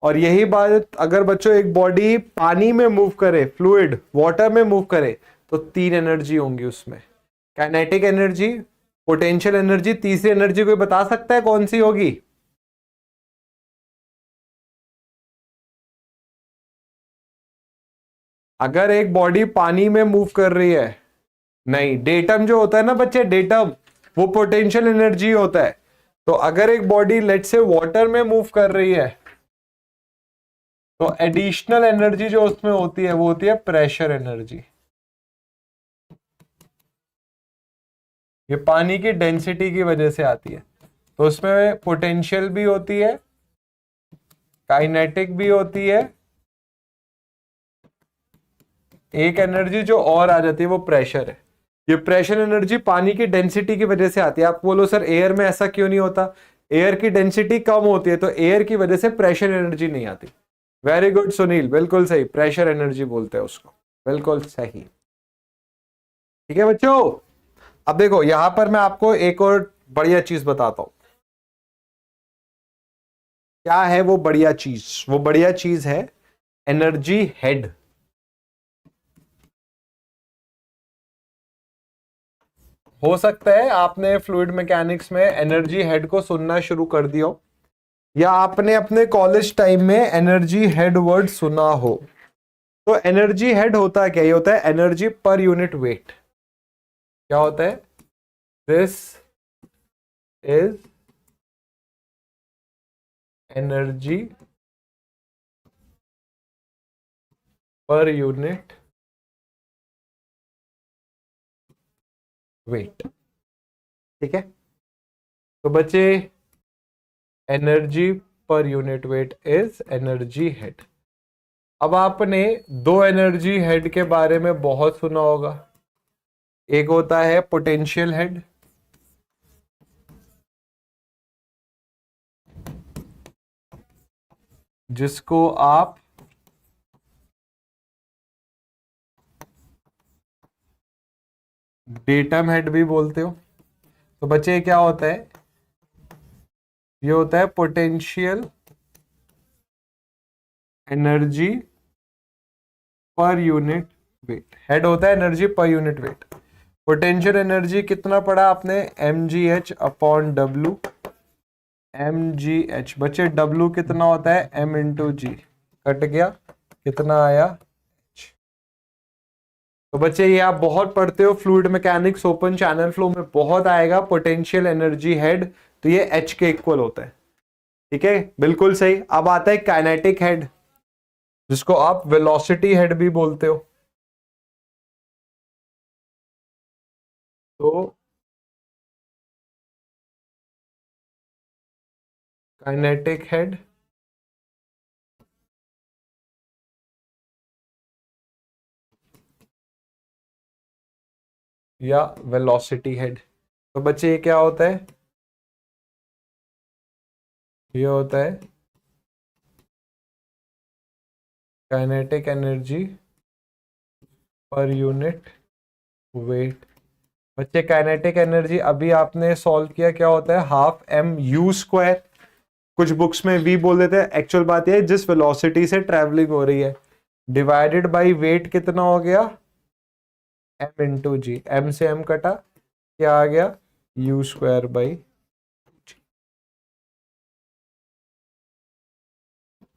और यही बात अगर बच्चों एक बॉडी पानी में मूव करे, फ्लूइड वाटर में मूव करे, तो 3 एनर्जी होंगी उसमें, काइनेटिक एनर्जी, पोटेंशियल एनर्जी, तीसरी एनर्जी कोई बता सकता है कौन सी होगी? अगर एक बॉडी पानी में मूव कर रही है, नहीं, डेटम जो होता है ना बच्चे, डेटम वो पोटेंशियल एनर्जी होता है। तो अगर एक बॉडी लेट से वाटर में मूव कर रही है, तो एडिशनल एनर्जी जो उसमें होती है वो होती है प्रेशर एनर्जी। ये पानी की डेंसिटी की वजह से आती है। तो उसमें पोटेंशियल भी होती है, काइनेटिक भी होती है, एक एनर्जी जो और आ जाती है वो प्रेशर है। ये प्रेशर एनर्जी पानी की डेंसिटी की वजह से आती है। आप बोलो सर एयर में ऐसा क्यों नहीं होता? एयर की डेंसिटी कम होती है, तो एयर की वजह से प्रेशर एनर्जी नहीं आती। वेरी गुड सुनील, बिल्कुल सही, प्रेशर एनर्जी बोलते हैं उसको, बिल्कुल सही। ठीक है बच्चों, अब देखो यहां पर मैं आपको एक और बढ़िया चीज बताता हूं। क्या है वो बढ़िया चीज? वो बढ़िया चीज है एनर्जी हेड। हो सकता है आपने फ्लूइड मैकेनिक्स में एनर्जी हेड को सुनना शुरू कर दिया हो, या आपने अपने कॉलेज टाइम में एनर्जी हेड वर्ड सुना हो। तो एनर्जी हेड होता है क्या? ये होता है एनर्जी पर यूनिट वेट। क्या होता है? दिस इज एनर्जी पर यूनिट वेट। ठीक है, तो बच्चे एनर्जी पर unit wait is energy head. अब आपने दो एनर्जी हेड के बारे में बहुत सुना होगा। एक होता है पोटेंशियल हेड, जिसको आप डेटम हेड भी बोलते हो। तो बच्चे क्या होता है? ये होता है पोटेंशियल एनर्जी पर यूनिट वेट। हेड होता है एनर्जी पर यूनिट वेट। पोटेंशियल एनर्जी कितना पढ़ा आपने? mgh upon W. mgh बच्चे W कितना होता है? m इंटू जी। कट गया, कितना आया? H। तो बच्चे ये आप बहुत पढ़ते हो, fluid mechanics open channel flow में बहुत आएगा पोटेंशियल एनर्जी हेड। तो ये H के इक्वल होता है। ठीक है, बिल्कुल सही। अब आता है काइनेटिक हेड, जिसको आप वेलोसिटी हेड भी बोलते हो। तो काइनेटिक हेड या वेलोसिटी हेड। तो बच्चे ये क्या होता है? ये होता है काइनेटिक एनर्जी पर यूनिट वेट। बच्चे काइनेटिक एनर्जी अभी आपने सॉल्व किया, क्या होता है? Half M U square. कुछ बुक्स में वी बोल देते हैं, एक्चुअल बात यह है जिस वेलोसिटी से ट्रेवलिंग हो रही है, डिवाइडेड बाय वेट कितना हो गया? एम इंटू जी। एम से एम कटा, क्या आ गया? You square by.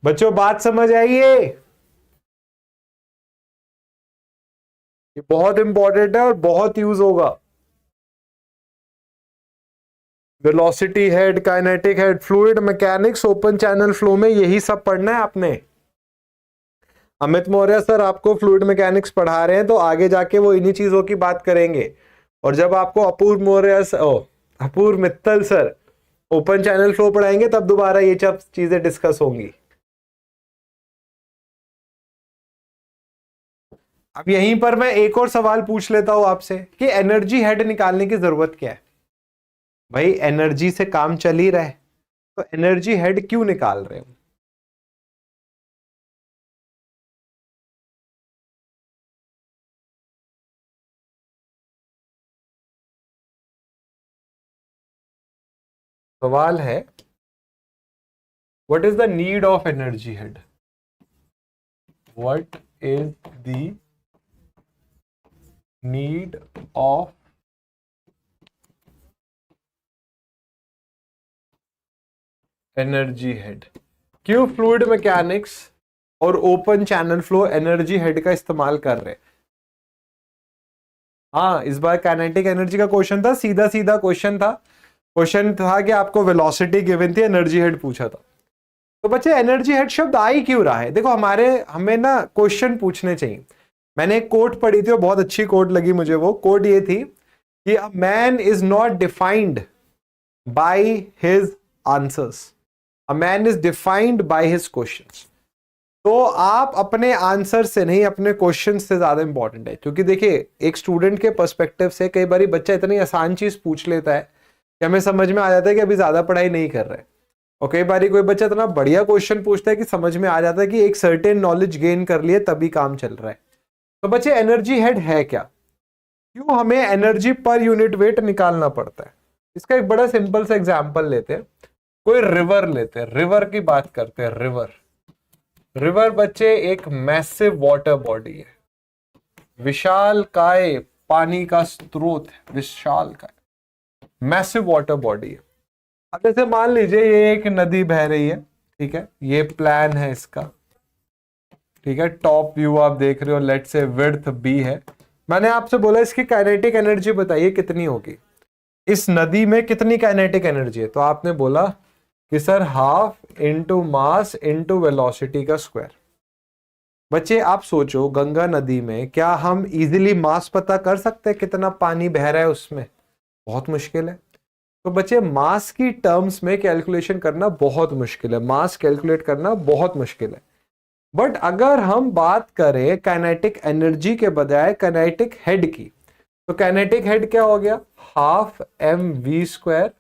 बच्चों बात समझ आई है? ये बहुत इंपॉर्टेंट है और बहुत यूज होगा। Velocity head, kinetic head, fluid mechanics open channel flow में यही सब पढ़ना है आपने। अमित मौर्य सर आपको फ्लूइड मैकेनिक्स पढ़ा रहे हैं, तो आगे जाके वो इन्हीं चीजों की बात करेंगे। और जब आपको Apurva Maurya Apurva Mittal sir open channel flow पढ़ाएंगे, तब दोबारा ये सब चीजें डिस्कस होंगी। अब यहीं पर मैं एक और सवाल पूछ लेता हूं आपसे कि एनर्जी हेड निकालने की जरूरत क्या है? भाई एनर्जी से काम चल ही रहा है, तो एनर्जी हेड क्यों निकाल रहे हो? सवाल है what is the need of energy head, what is the need of energy head. क्यों फ्लूइड मैकेनिक्स और open channel flow energy head का इस्तेमाल कर रहे हैं? हाँ, इस बार काइनेटिक एनर्जी का क्वेश्चन था, सीधा सीधा क्वेश्चन था। क्वेश्चन था कि आपको वेलोसिटी गिवन थी, एनर्जी हेड पूछा था। तो बच्चे एनर्जी हेड शब्द आ ही क्यों रहा है? देखो हमें ना क्वेश्चन पूछने चाहिए। मैंने एक कोट पढ़ी थी और बहुत अच्छी कोट लगी मुझे। वो कोट ये थी कि a man is not defined by his answers, a man is defined by his questions. तो आप अपने आंसर से नहीं, अपने क्वेश्चन से ज्यादा इंपॉर्टेंट है। क्योंकि देखिए, एक स्टूडेंट के पर्सपेक्टिव से कई बार बच्चा इतनी आसान चीज पूछ लेता है कि हमें समझ में आ जाता है कि अभी ज्यादा पढ़ाई नहीं कर रहे। और कई बार कोई बच्चा इतना बढ़िया क्वेश्चन पूछता है कि समझ में आ जाता है कि एक सर्टेन नॉलेज गेन कर लिए तभी काम चल रहा है। तो बच्चे एनर्जी हेड है क्या? क्यों हमें एनर्जी पर यूनिट वेट निकालना पड़ता है? इसका एक बड़ा सिंपल सा एग्जांपल लेते हैं। कोई रिवर लेते हैं, रिवर की बात करते हैं। रिवर बच्चे एक मैसिव वाटर बॉडी है, विशाल काय पानी का स्रोत है, विशाल काय मैसिव वाटर बॉडी है। अब जैसे मान लीजिए ये एक नदी बह रही है, ठीक है, ये प्लान है इसका, ठीक है, टॉप व्यू आप देख रहे हो, लेट से विड्थ बी है। मैंने आपसे बोला इसकी काइनेटिक एनर्जी बताइए कितनी होगी, इस नदी में कितनी काइनेटिक एनर्जी है? तो आपने बोला कि sir half into mass into velocity का स्क्वायर। बच्चे आप सोचो, गंगा नदी में क्या हम इजीली मास पता कर सकते हैं कितना पानी बह रहा है उसमें? बहुत मुश्किल है। तो बच्चे मास की टर्म्स में कैलकुलेशन करना बहुत मुश्किल है, मास कैलकुलेट करना बहुत मुश्किल है। बट अगर हम बात करें काइनेटिक एनर्जी के बजाय काइनेटिक हेड की, तो काइनेटिक हेड क्या हो गया? Half M V square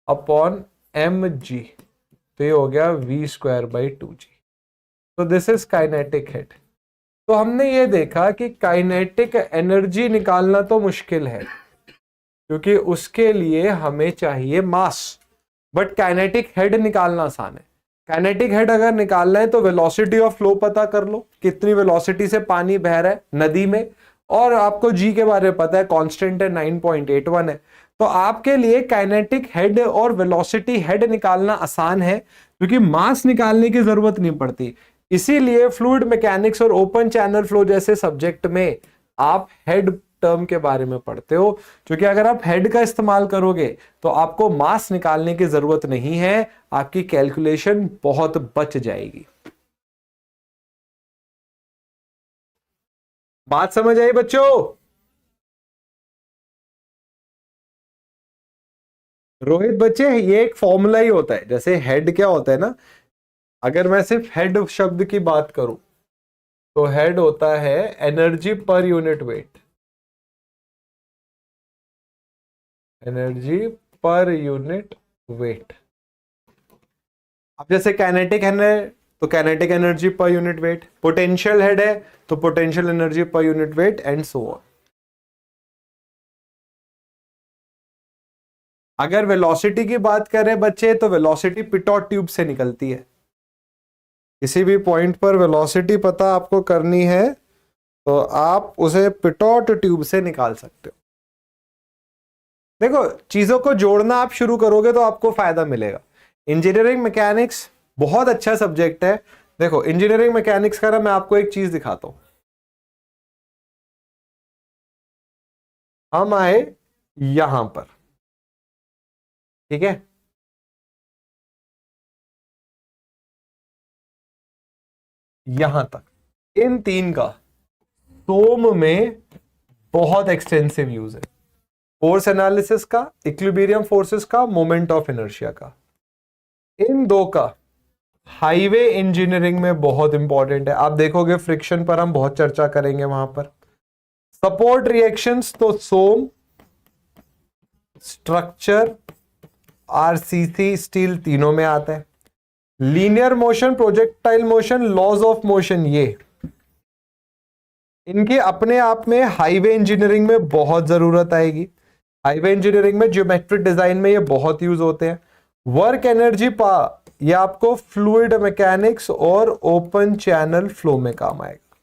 upon M G, तो ये हो गया वी स्क्वायर बाई 2g। तो दिस इज काइनेटिक हेड। तो हमने ये देखा कि काइनेटिक एनर्जी निकालना तो मुश्किल है क्योंकि उसके लिए हमें चाहिए मास, बट काइनेटिक हेड निकालना आसान है। काइनेटिक हेड अगर निकालना है तो वेलोसिटी ऑफ फ्लो पता कर लो, कितनी वेलोसिटी से पानी बह रहा है नदी में, और आपको जी के बारे में पता है, कांस्टेंट है 9.81 है। तो आपके लिए काइनेटिक हेड और वेलोसिटी हेड निकालना आसान है क्योंकि मास निकालने की जरूरत नहीं पड़ती। इसीलिए फ्लूइड मैकेनिक्स और ओपन चैनल फ्लो जैसे सब्जेक्ट में आप हेड टर्म के बारे में पढ़ते हो, क्योंकि अगर आप हेड का इस्तेमाल करोगे तो आपको मास निकालने की जरूरत नहीं है, आपकी कैलकुलेशन बहुत बच जाएगी। बात समझ आई बच्चों? रोहित बच्चे, ये एक फॉर्मूला ही होता है। जैसे हेड क्या होता है ना, अगर मैं सिर्फ हेड शब्द की बात करूं तो हेड होता है एनर्जी पर यूनिट वेट, एनर्जी पर यूनिट वेट। अब जैसे काइनेटिक है तो काइनेटिक एनर्जी पर यूनिट वेट, पोटेंशियल हेड है तो पोटेंशियल एनर्जी पर unit wait, and so on. अगर वेलोसिटी की बात करें बच्चे, तो वेलोसिटी पिटॉट ट्यूब से निकलती है। किसी भी पॉइंट पर वेलोसिटी पता आपको करनी है तो आप उसे पिटॉट ट्यूब से निकाल सकते हो। देखो, चीजों को जोड़ना आप शुरू करोगे तो आपको फायदा मिलेगा। इंजीनियरिंग मैकेनिक्स बहुत अच्छा सब्जेक्ट है। देखो, इंजीनियरिंग मैकेनिक्स का ना मैं आपको एक चीज दिखाता हूं। हम आए यहां पर, ठीक है, यहां तक, इन तीन का सोम में बहुत एक्सटेंसिव यूज है। फोर्स एनालिसिस का, इक्विलिब्रियम फोर्सेस का, मोमेंट ऑफ इनर्शिया का। इन दो का हाईवे इंजीनियरिंग में बहुत इंपॉर्टेंट है। आप देखोगे फ्रिक्शन पर हम बहुत चर्चा करेंगे वहां पर। सपोर्ट रिएक्शंस तो सोम, स्ट्रक्चर, आरसीसी, स्टील तीनों में आता है। Linear motion, projectile motion, laws of motion, ये इनके अपने आप में हाईवे इंजीनियरिंग में बहुत जरूरत आएगी। हाईवे इंजीनियरिंग में ज्योमेट्रिक डिजाइन में ये बहुत यूज होते हैं। वर्क एनर्जी ये आपको फ्लूइड मैकेनिक्स और ओपन चैनल फ्लो में काम आएगा।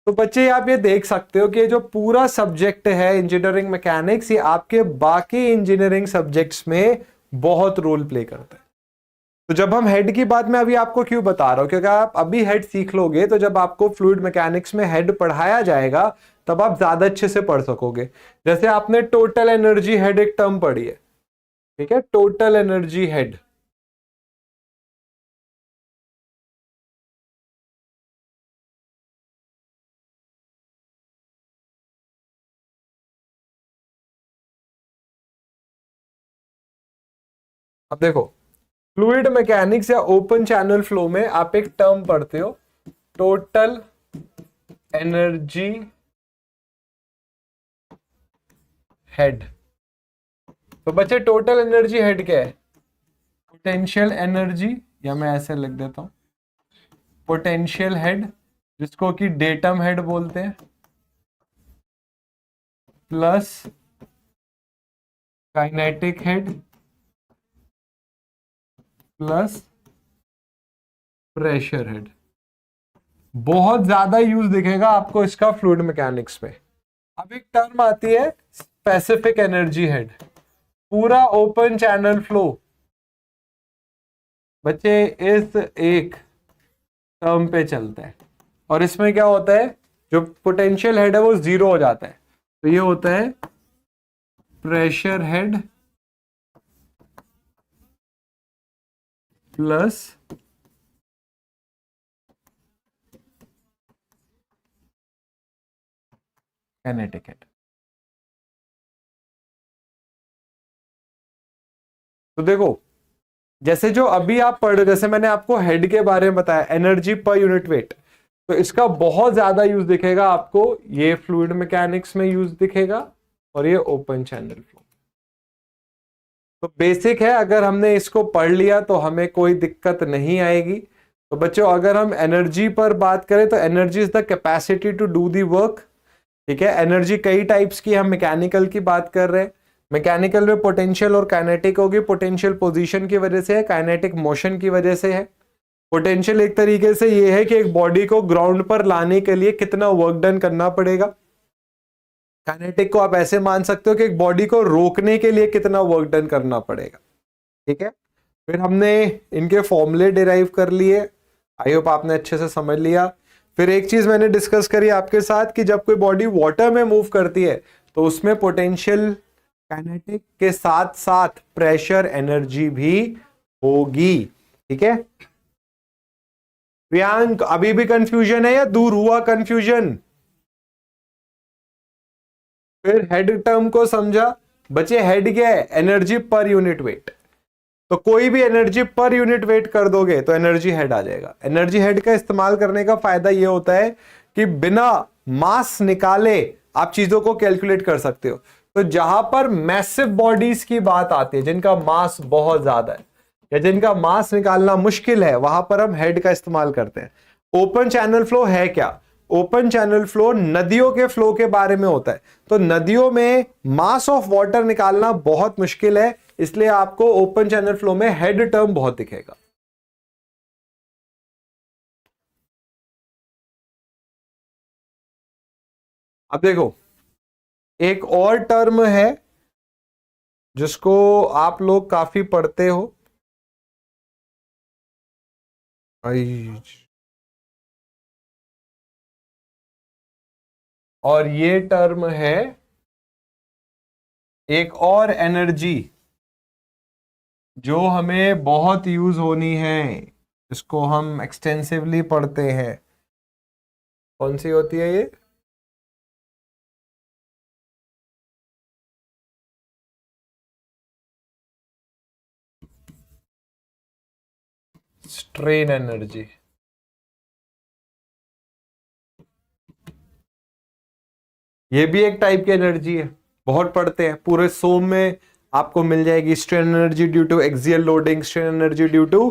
तो बच्चे आप ये देख सकते हो कि ये जो पूरा सब्जेक्ट है इंजीनियरिंग मैकेनिक्स, ये आपके बाकी इंजीनियरिंग सब्जेक्ट्स में बहुत रोल प्ले करता है। तो जब हम हेड की बात, मैं अभी आपको क्यों बता रहा हूं, क्योंकि आप अभी हेड सीख लोगे तो जब आपको फ्लूइड मैकेनिक्स में हेड पढ़ाया जाएगा तब आप ज्यादा अच्छे से पढ़ सकोगे। जैसे आपने टोटल एनर्जी हेड एक टर्म पढ़ी है, ठीक है, टोटल एनर्जी हेड। अब देखो, फ्लूइड मैकेनिक्स या ओपन चैनल फ्लो में आप एक टर्म पढ़ते हो, टोटल एनर्जी हेड। तो बच्चे टोटल एनर्जी हेड क्या है? पोटेंशियल एनर्जी, या मैं ऐसे लिख देता हूं, पोटेंशियल हेड, जिसको कि डेटम हेड बोलते हैं, plus kinetic head plus pressure head. बहुत ज्यादा यूज दिखेगा आपको इसका फ्लूइड मैकेनिक्स में। अब एक टर्म आती है स्पेसिफिक एनर्जी हेड। पूरा ओपन चैनल फ्लो बच्चे इस एक टर्म पे चलता है, और इसमें क्या होता है, जो पोटेंशियल हेड है वो जीरो हो जाता है, तो ये होता है pressure head plus kinetic head. तो देखो, जैसे जो अभी आप पढ़ रहे, जैसे मैंने आपको हेड के बारे में बताया, एनर्जी पर यूनिट वेट, तो इसका बहुत ज्यादा यूज दिखेगा आपको ये फ्लूइड मैकेनिक्स में यूज दिखेगा, और ये ओपन चैनल फ्लो। तो बेसिक है, अगर हमने इसको पढ़ लिया तो हमें कोई दिक्कत नहीं आएगी। तो बच्चों, अगर हम एनर्जी पर बात करें तो energy is the capacity to do the work, ठीक है। एनर्जी कई टाइप्स की, हम मैकेनिकल की बात कर रहे हैं। मैकेनिकल में पोटेंशियल और काइनेटिक होगी। पोटेंशियल पोजीशन की वजह से है, काइनेटिक मोशन की वजह से है। पोटेंशियल एक तरीके से ये है कि एक बॉडी को ग्राउंड पर लाने के लिए कितना वर्क डन करना पड़ेगा। काइनेटिक को आप ऐसे मान सकते हो कि एक बॉडी को रोकने के लिए कितना वर्क डन करना पड़ेगा, ठीक है। फिर हमने इनके फॉर्मूले डिराइव कर लिए, आई होप आपने अच्छे से समझ लिया। फिर एक चीज मैंने डिस्कस करी आपके साथ कि जब कोई बॉडी वाटर में मूव करती है तो उसमें पोटेंशियल काइनेटिक के साथ साथ प्रेशर एनर्जी भी होगी, ठीक है। प्रियांक, अभी भी कंफ्यूजन है या दूर हुआ कंफ्यूजन? फिर हेड टर्म को समझा बच्चे। हेड क्या है? एनर्जी पर यूनिट वेट। तो कोई भी एनर्जी पर यूनिट वेट कर दोगे तो एनर्जी हेड आ जाएगा। एनर्जी हेड का इस्तेमाल करने का फायदा यह होता है कि बिना मास निकाले आप चीजों को कैलकुलेट कर सकते हो। तो जहां पर मैसिव बॉडीज की बात आती है, जिनका मास बहुत ज्यादा है या जिनका मास निकालना मुश्किल है, वहां पर हम हेड का इस्तेमाल करते हैं। ओपन चैनल फ्लो है क्या? ओपन चैनल फ्लो नदियों के फ्लो के बारे में होता है। तो नदियों में मास ऑफ वाटर निकालना बहुत मुश्किल है, इसलिए आपको ओपन चैनल फ्लो में हेड टर्म बहुत दिखेगा। अब देखो, एक और टर्म है जिसको आप लोग काफी पढ़ते हो, और ये टर्म है एक और एनर्जी जो हमें बहुत यूज होनी है, इसको हम एक्सटेंसिवली पढ़ते हैं। कौन सी होती है ये? Strain energy. ये भी एक टाइप की एनर्जी है, बहुत पढ़ते हैं। पूरे सोम में आपको मिल जाएगी। Strain energy due to axial loading, strain energy due to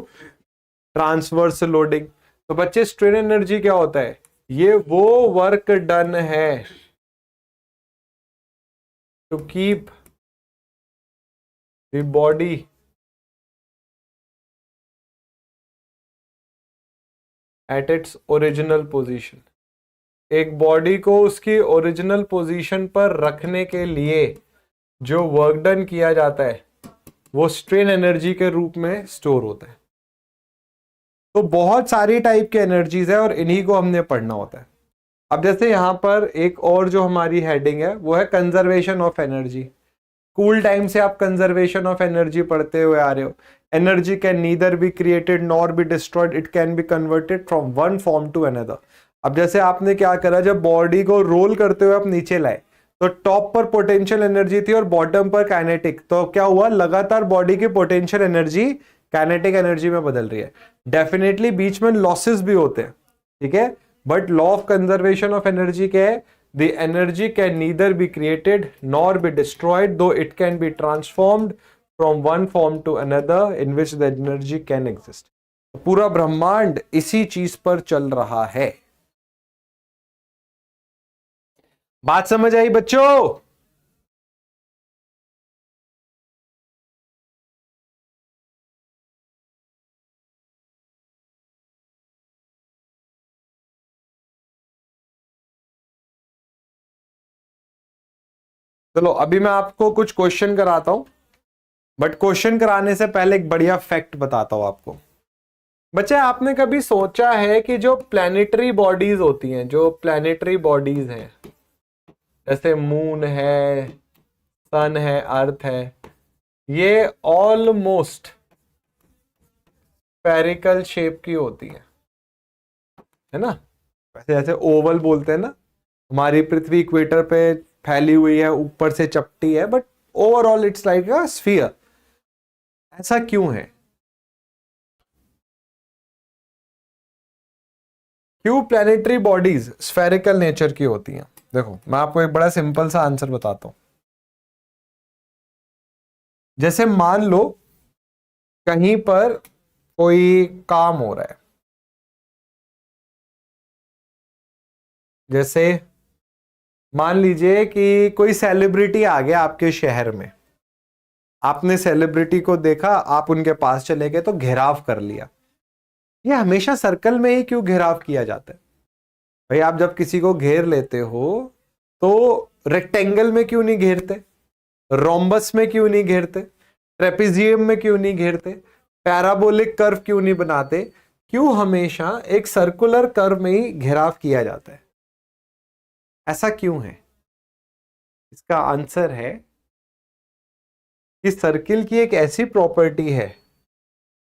transverse loading. तो बच्चे, स्ट्रेन एनर्जी क्या होता है? ये वो वर्क डन है to keep the body at its original position. एक बॉडी को उसकी ओरिजिनल पोजीशन पर रखने के लिए जो वर्क डन किया जाता है वो स्ट्रेन एनर्जी के रूप में स्टोर होता है। तो बहुत सारी टाइप की एनर्जीज है और इन्हीं को हमने पढ़ना होता है। अब जैसे यहां पर एक और जो हमारी हेडिंग है वो है conservation of energy. School time से आप कंजर्वेशन ऑफ एनर्जी पढ़ते हुए आ रहे हो। Energy can neither be created nor be destroyed, it can be converted from one form to another. अब जैसे आपने क्या करा, जब बॉडी को रोल करते हुए आप नीचे लाए तो टॉप पर पोटेंशियल एनर्जी थी और बॉटम पर काइनेटिक, तो क्या हुआ, लगातार बॉडी की पोटेंशियल एनर्जी काइनेटिक एनर्जी में बदल रही है। डेफिनेटली बीच में लॉसेस भी होते हैं, ठीक है, but law of conservation of energy क्या है, the energy can neither be created nor be destroyed though it can be transformed from one form to another in which the energy can exist. पूरा ब्रह्मांड इसी चीज पर चल रहा है। बात समझ आई बच्चों? चलो अभी मैं आपको कुछ क्वेश्चन कराता हूं, बट क्वेश्चन कराने से पहले एक बढ़िया फैक्ट बताता हूं आपको। बच्चे आपने कभी सोचा है कि जो प्लैनेटरी बॉडीज होती हैं, जो प्लैनेटरी बॉडीज हैं जैसे मून है, सन है, अर्थ है, ये ऑलमोस्ट स्फेरिकल शेप की होती है ना। वैसे जैसे ओवल बोलते हैं ना, हमारी पृथ्वी इक्वेटर पे फैली हुई है, ऊपर से चपटी है, but overall it's like a sphere. ऐसा क्यों है? क्यों प्लैनेटरी बॉडीज स्फेरिकल नेचर की होती हैं? देखो मैं आपको एक बड़ा सिंपल सा आंसर बताता हूं। जैसे मान लो कहीं पर कोई काम हो रहा है, जैसे मान लीजिए कि कोई सेलिब्रिटी आ गया आपके शहर में, आपने सेलिब्रिटी को देखा, आप उनके पास चले गए तो घेराव कर लिया। ये हमेशा सर्कल में ही क्यों घेराव किया जाता है भाई? आप जब किसी को घेर लेते हो तो रेक्टेंगल में क्यों नहीं घेरते, रोम्बस में क्यों नहीं घेरते, ट्रेपेजियम में क्यों नहीं घेरते, पैराबोलिक कर्व क्यों नहीं बनाते? क्यों हमेशा एक सर्कुलर कर्व में ही घेराव किया जाता है? ऐसा क्यों है? इसका आंसर है कि सर्किल की एक ऐसी प्रॉपर्टी है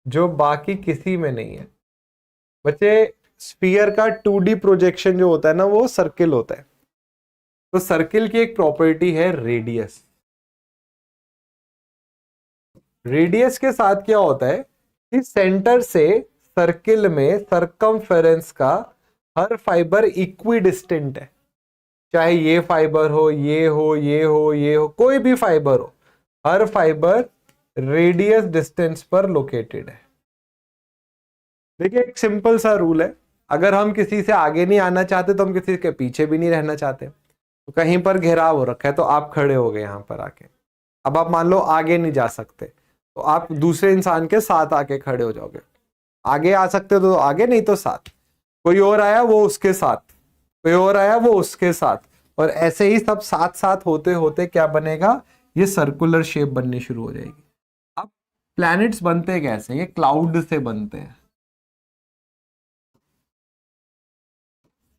जो बाकी किसी में नहीं है। बच्चे स्फीयर का 2D प्रोजेक्शन जो होता है ना, वो सर्किल होता है। तो सर्किल की एक प्रॉपर्टी है रेडियस। रेडियस के साथ क्या होता है कि सेंटर से सर्किल में सरकमफेरेंस का हर फाइबर इक्वी डिस्टेंट है। चाहे ये फाइबर हो, ये हो, ये हो, ये हो, कोई भी फाइबर हो, हर फाइबर रेडियस डिस्टेंस पर लोकेटेड है। देखिए एक सिंपल सा रूल है, अगर हम किसी से आगे नहीं आना चाहते तो हम किसी के पीछे भी नहीं रहना चाहते। तो कहीं पर घेराव हो रखा है तो आप खड़े हो गए यहां पर आके, अब आप मान लो आगे नहीं जा सकते तो आप दूसरे इंसान के साथ आके खड़े हो जाओगे। आगे आ सकते हो तो आगे, नहीं तो साथ। कोई और आया वो उसके साथ, कोई और आया वो उसके साथ, और ऐसे ही सब साथ साथ होते होते क्या बनेगा, ये सर्कुलर शेप बननी शुरू हो जाएगी। अब प्लैनेट्स बनते कैसे? ये क्लाउड से बनते हैं,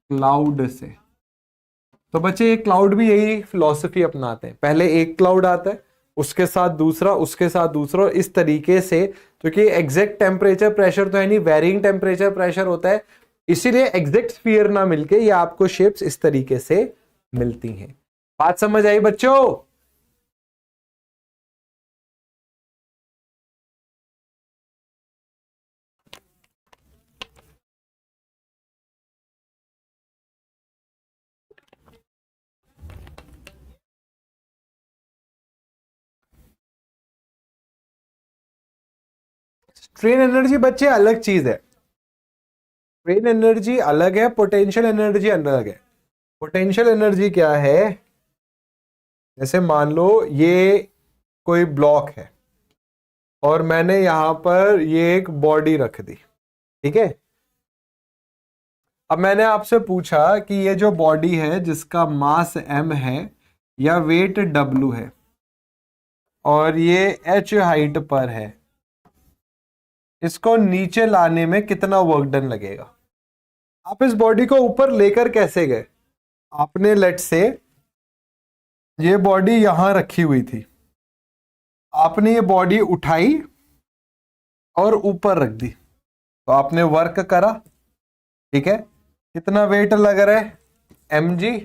क्लाउड से। तो बच्चे ये क्लाउड भी यही फिलॉसफी अपनाते हैं, पहले एक क्लाउड आता है, उसके साथ दूसरा, उसके साथ दूसरा, और इस तरीके से, क्योंकि एग्जैक्ट टेम्परेचर प्रेशर तो है नहीं, वेरिंग टेम्परेचर प्रेशर होता है, इसीलिए एग्जैक्ट स्फीयर ना मिलके ये आपको शेप्स इस तरीके से मिलती हैं। बात समझ आई बच्चों? स्ट्रेन एनर्जी बच्चे अलग चीज है। स्ट्रेन एनर्जी अलग है, पोटेंशियल एनर्जी अलग है। पोटेंशियल एनर्जी क्या है? जैसे मान लो ये कोई ब्लॉक है और मैंने यहां पर ये एक बॉडी रख दी, ठीक है। अब मैंने आपसे पूछा कि ये जो बॉडी है जिसका मास m है या वेट w है और ये h हाइट पर है, इसको नीचे लाने में कितना वर्क डन लगेगा? आप इस बॉडी को ऊपर लेकर कैसे गए? आपने लेट से ये बॉडी यहां रखी हुई थी, आपने ये बॉडी उठाई और ऊपर रख दी, तो आपने वर्क करा, ठीक है। कितना वेट लग रहा है? mg।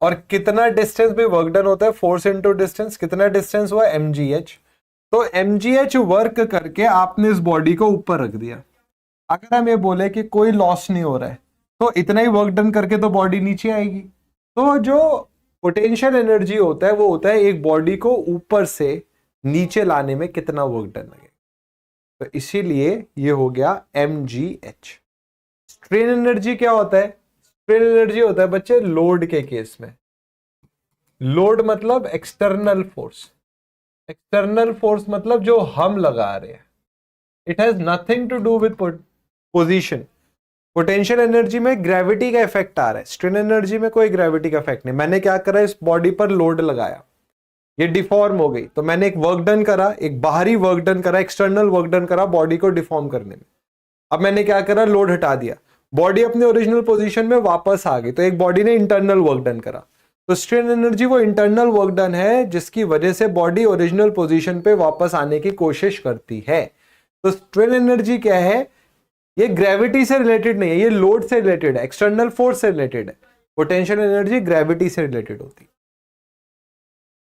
और कितना डिस्टेंस भी वर्क डन होता है? Force into distance. कितना डिस्टेंस हुआ? mgh। तो mgh वर्क करके आपने इस बॉडी को ऊपर रख दिया। अगर हम ये बोले कि कोई लॉस नहीं हो रहा है, तो इतना ही वर्क डन करके तो बॉडी नीचे आएगी। तो जो पोटेंशियल एनर्जी होता है वो होता है एक बॉडी को ऊपर से नीचे लाने में कितना वर्क डन लगेगा। तो इसीलिए ये हो गया mgh। स्ट्रेन एनर्जी क्या होता है? स्ट्रेन एनर्जी होता है बच्चे लोड के केस में। लोड मतलब एक्सटर्नल फोर्स। एक्सटर्नल फोर्स मतलब जो हम लगा रहे हैं। It has nothing to do with position. Potential energy में ग्रेविटी का इफेक्ट आ रहा है, स्ट्रेन एनर्जी में कोई ग्रेविटी का इफेक्ट नहीं। मैंने क्या करा, इस बॉडी पर लोड लगाया, ये डिफॉर्म हो गई, तो मैंने एक वर्क डन करा, एक बाहरी वर्क डन करा, एक्सटर्नल वर्क डन करा बॉडी को डिफॉर्म करने में। अब मैंने क्या करा, लोड हटा दिया, बॉडी अपने ओरिजिनल पोजीशन में वापस आ गई, तो एक बॉडी ने इंटरनल वर्क डन करा। तो स्ट्रेन एनर्जी वो इंटरनल वर्क डन है जिसकी वजह से बॉडी ओरिजिनल पोजीशन पे वापस आने की कोशिश करती है। तो स्ट्रेन एनर्जी क्या है? ये ग्रेविटी से रिलेटेड नहीं है, ये लोड से रिलेटेड है, एक्सटर्नल फोर्स से रिलेटेड है। पोटेंशियल एनर्जी ग्रेविटी से रिलेटेड होती है।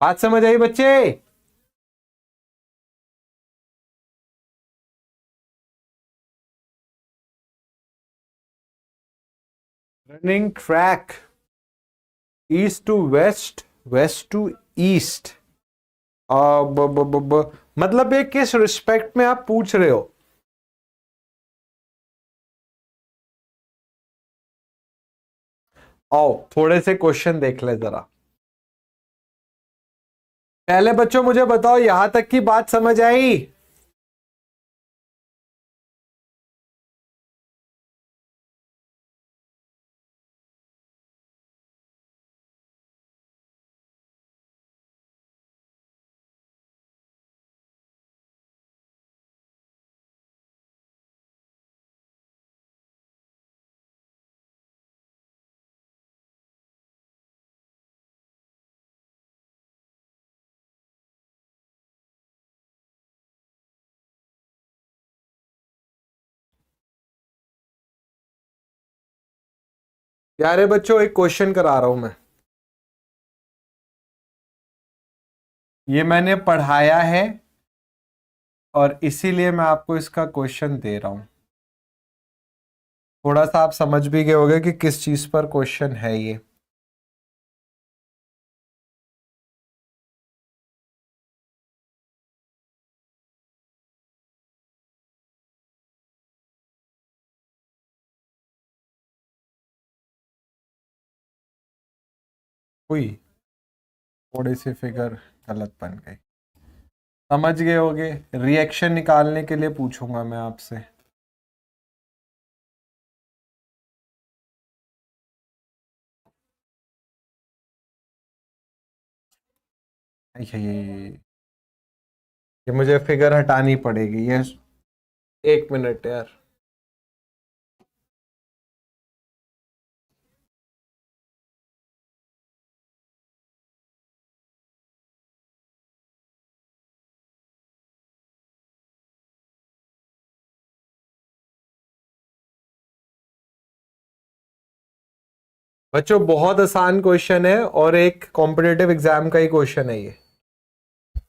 बात समझ आई बच्चे? Running track, east to west, west to east. मतलब ये किस रिस्पेक्ट में आप पूछ रहे हो? आओ थोड़े से क्वेश्चन देख ले जरा। पहले बच्चों मुझे बताओ, यहां तक की बात समझ आई? प्यारे बच्चों, एक क्वेश्चन करा रहा हूं मैं, ये मैंने पढ़ाया है और इसीलिए मैं आपको इसका क्वेश्चन दे रहा हूं। थोड़ा सा आप समझ भी गए होंगे कि किस चीज पर क्वेश्चन है ये। हुई थोड़ी सी फिगर गलत बन गई, समझ गए होगे। रिएक्शन निकालने के लिए पूछूंगा मैं आपसे। ये मुझे फिगर हटानी पड़ेगी ये। एक मिनट यार। बच्चों बहुत आसान क्वेश्चन है और एक कॉम्पिटेटिव एग्जाम का ही क्वेश्चन है ये।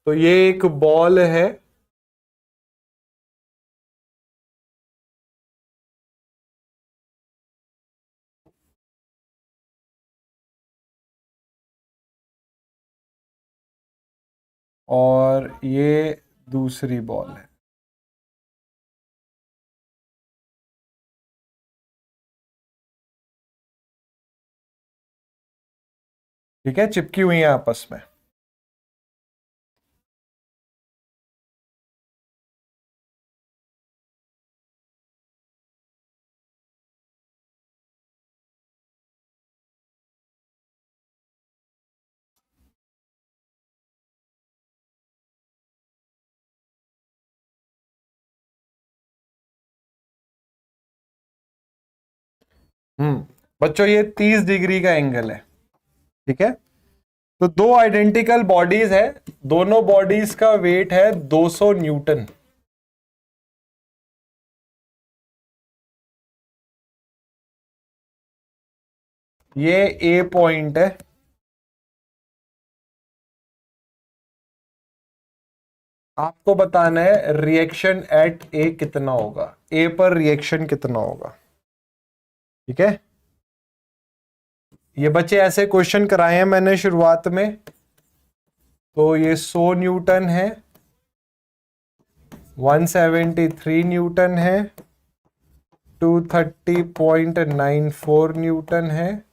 तो ये एक बॉल है, और ये दूसरी बॉल है। ठीक है, चिपकी हुई है आपस में। बच्चों ये 30 डिग्री का एंगल है, ठीक है। तो दो आइडेंटिकल बॉडीज है, दोनों बॉडीज का वेट है 200 न्यूटन। ये ए पॉइंट है, आपको बताना है रिएक्शन एट ए कितना होगा, ए पर रिएक्शन कितना होगा, ठीक है। ये बच्चे ऐसे क्वेश्चन कराए हैं मैंने शुरुआत में। तो ये 100 न्यूटन है, 173 न्यूटन है, 230.94 न्यूटन है,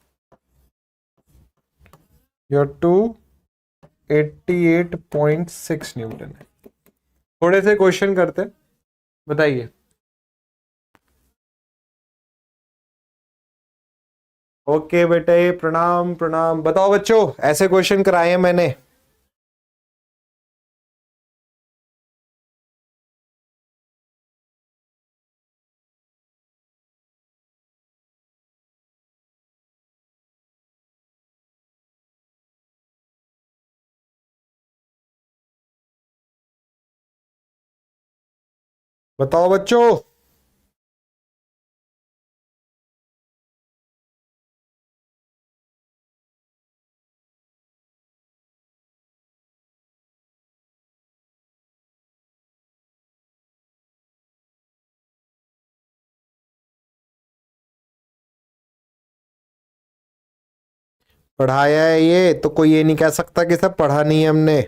या 288.6 न्यूटन है। थोड़े से क्वेश्चन करते, बताइए। ओके बेटे, प्रणाम प्रणाम। बताओ बच्चों, ऐसे क्वेश्चन कराए हैं मैंने। बताओ बच्चों। पढ़ाया है ये तो कोई ये नहीं कह सकता कि सब पढ़ा नहीं है हमने।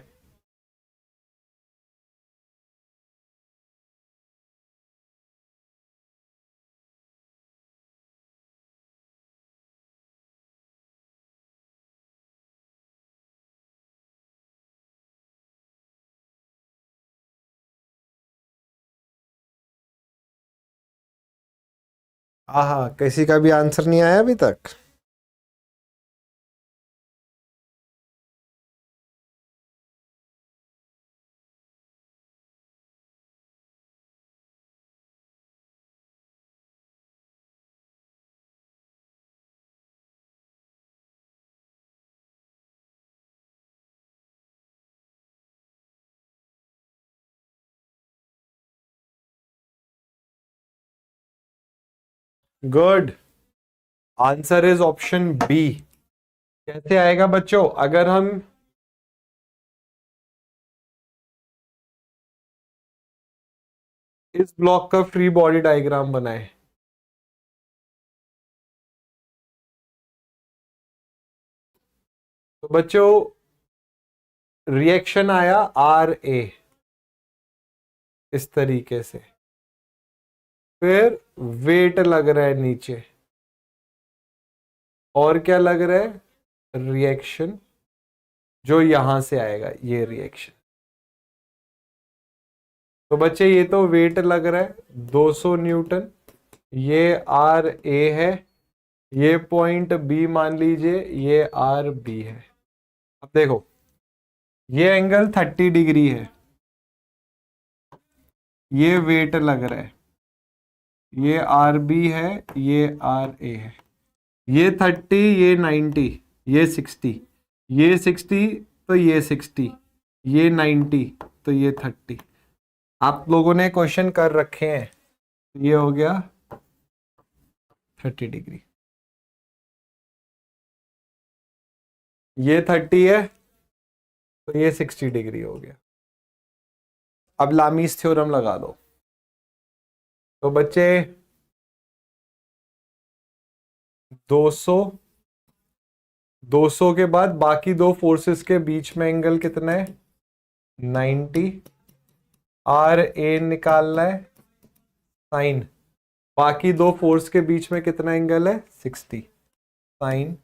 हाँ, किसी का भी आंसर नहीं आया अभी तक। Good, answer is option B. कैसे आएगा बच्चों, अगर हम इस ब्लॉक का फ्री बॉडी डायग्राम बनाए। तो बच्चों रिएक्शन आया आर ए इस तरीके से, फिर वेट लग रहा है नीचे, और क्या लग रहा है, रिएक्शन जो यहां से आएगा ये रिएक्शन। तो बच्चे ये तो वेट लग रहा है 200 न्यूटन, ये आर ए है, ये पॉइंट बी मान लीजिए, ये आर बी है। अब देखो ये एंगल 30 डिग्री है, ये वेट लग रहा है, ये आर बी है, ये आर ए है, ये 30, ये 90, ये 60, ये 60, तो ये 60, ये 90, तो ये 30। आप लोगों ने क्वेश्चन कर रखे हैं, ये हो गया 30 डिग्री, ये 30 है, तो ये 60 डिग्री हो गया। अब लामीस थ्योरम लगा दो। तो बच्चे 200, 200 के बाद बाकी दो फोर्सेस के बीच में एंगल कितना है, 90। आर ए निकालना है, साइन बाकी दो फोर्स के बीच में कितना एंगल है, 60, साइन।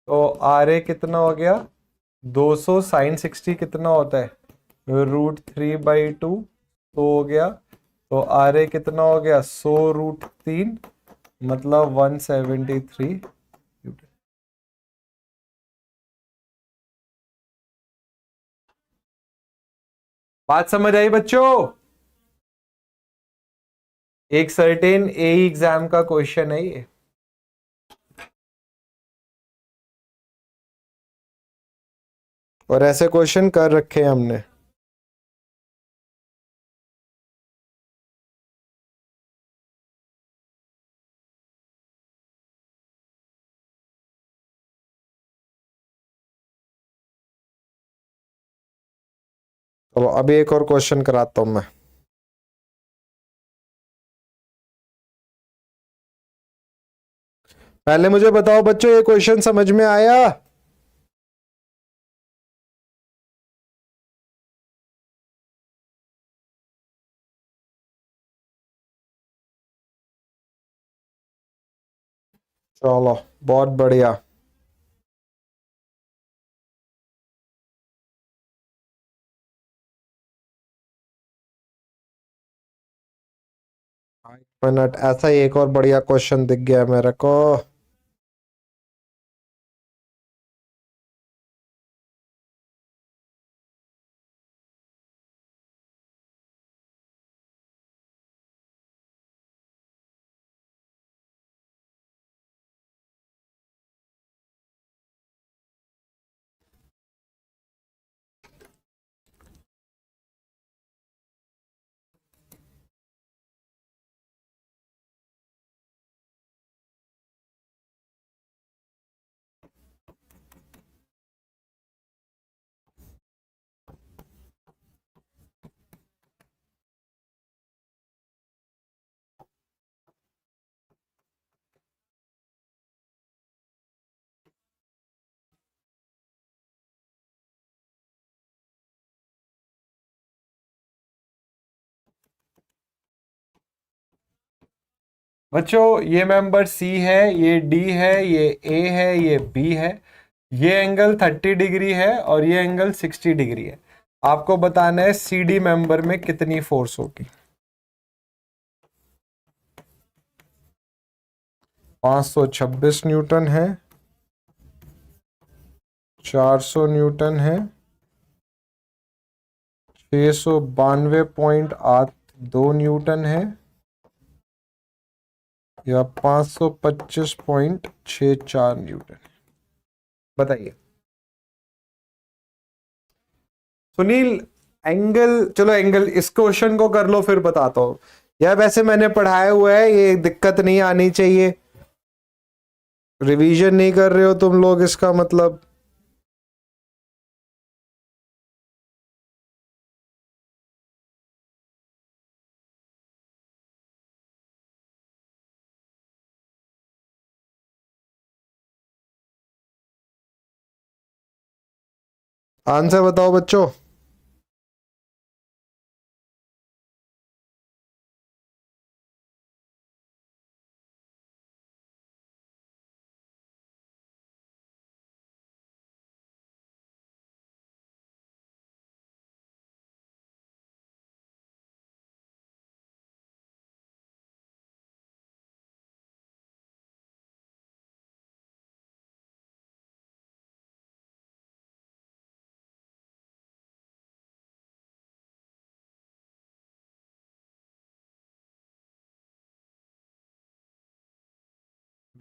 तो आर ए कितना हो गया, 200 साइन 60 कितना होता है, √3/2, तो हो गया। तो आर ए कितना हो गया, 100√3, मतलब 173। बात समझ आई बच्चों। एक सर्टेन एई एग्जाम का क्वेश्चन है ये। और ऐसे क्वेश्चन कर रखे हैं हमने। तो अभी एक और क्वेश्चन कराता हूं मैं। पहले मुझे बताओ बच्चों, ये क्वेश्चन समझ में आया? चलो, बहुत बढ़िया। मिनट, ऐसा ही एक और बढ़िया क्वेश्चन दिख गया मेरे को। बच्चों ये मेंबर सी है, ये डी है, ये ए है, ये बी है। ये एंगल 30 डिग्री है और ये एंगल 60 डिग्री है। आपको बताना है सी डी मेंबर में कितनी फोर्स होगी। 526 न्यूटन है, 400 न्यूटन है, 692.82 न्यूटन है, या 525.64 न्यूटन है। बताइए सुनील। एंगल, चलो एंगल इस क्वेश्चन को कर लो फिर बताता हूं। यार वैसे मैंने पढ़ाया हुआ है, ये दिक्कत नहीं आनी चाहिए। रिवीजन नहीं कर रहे हो तुम लोग, इसका मतलब। आंसर बताओ बच्चों।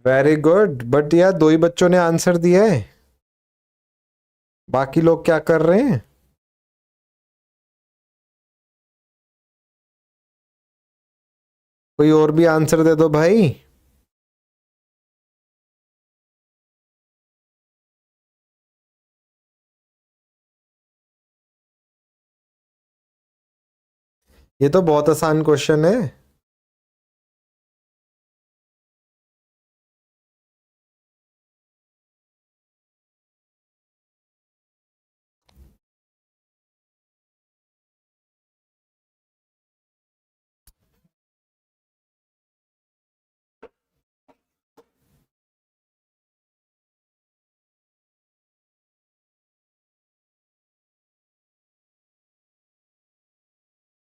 वेरी गुड, बट यार दो ही बच्चों ने आंसर दिया है, बाकी लोग क्या कर रहे हैं? कोई और भी आंसर दे दो भाई। ये तो बहुत आसान क्वेश्चन है।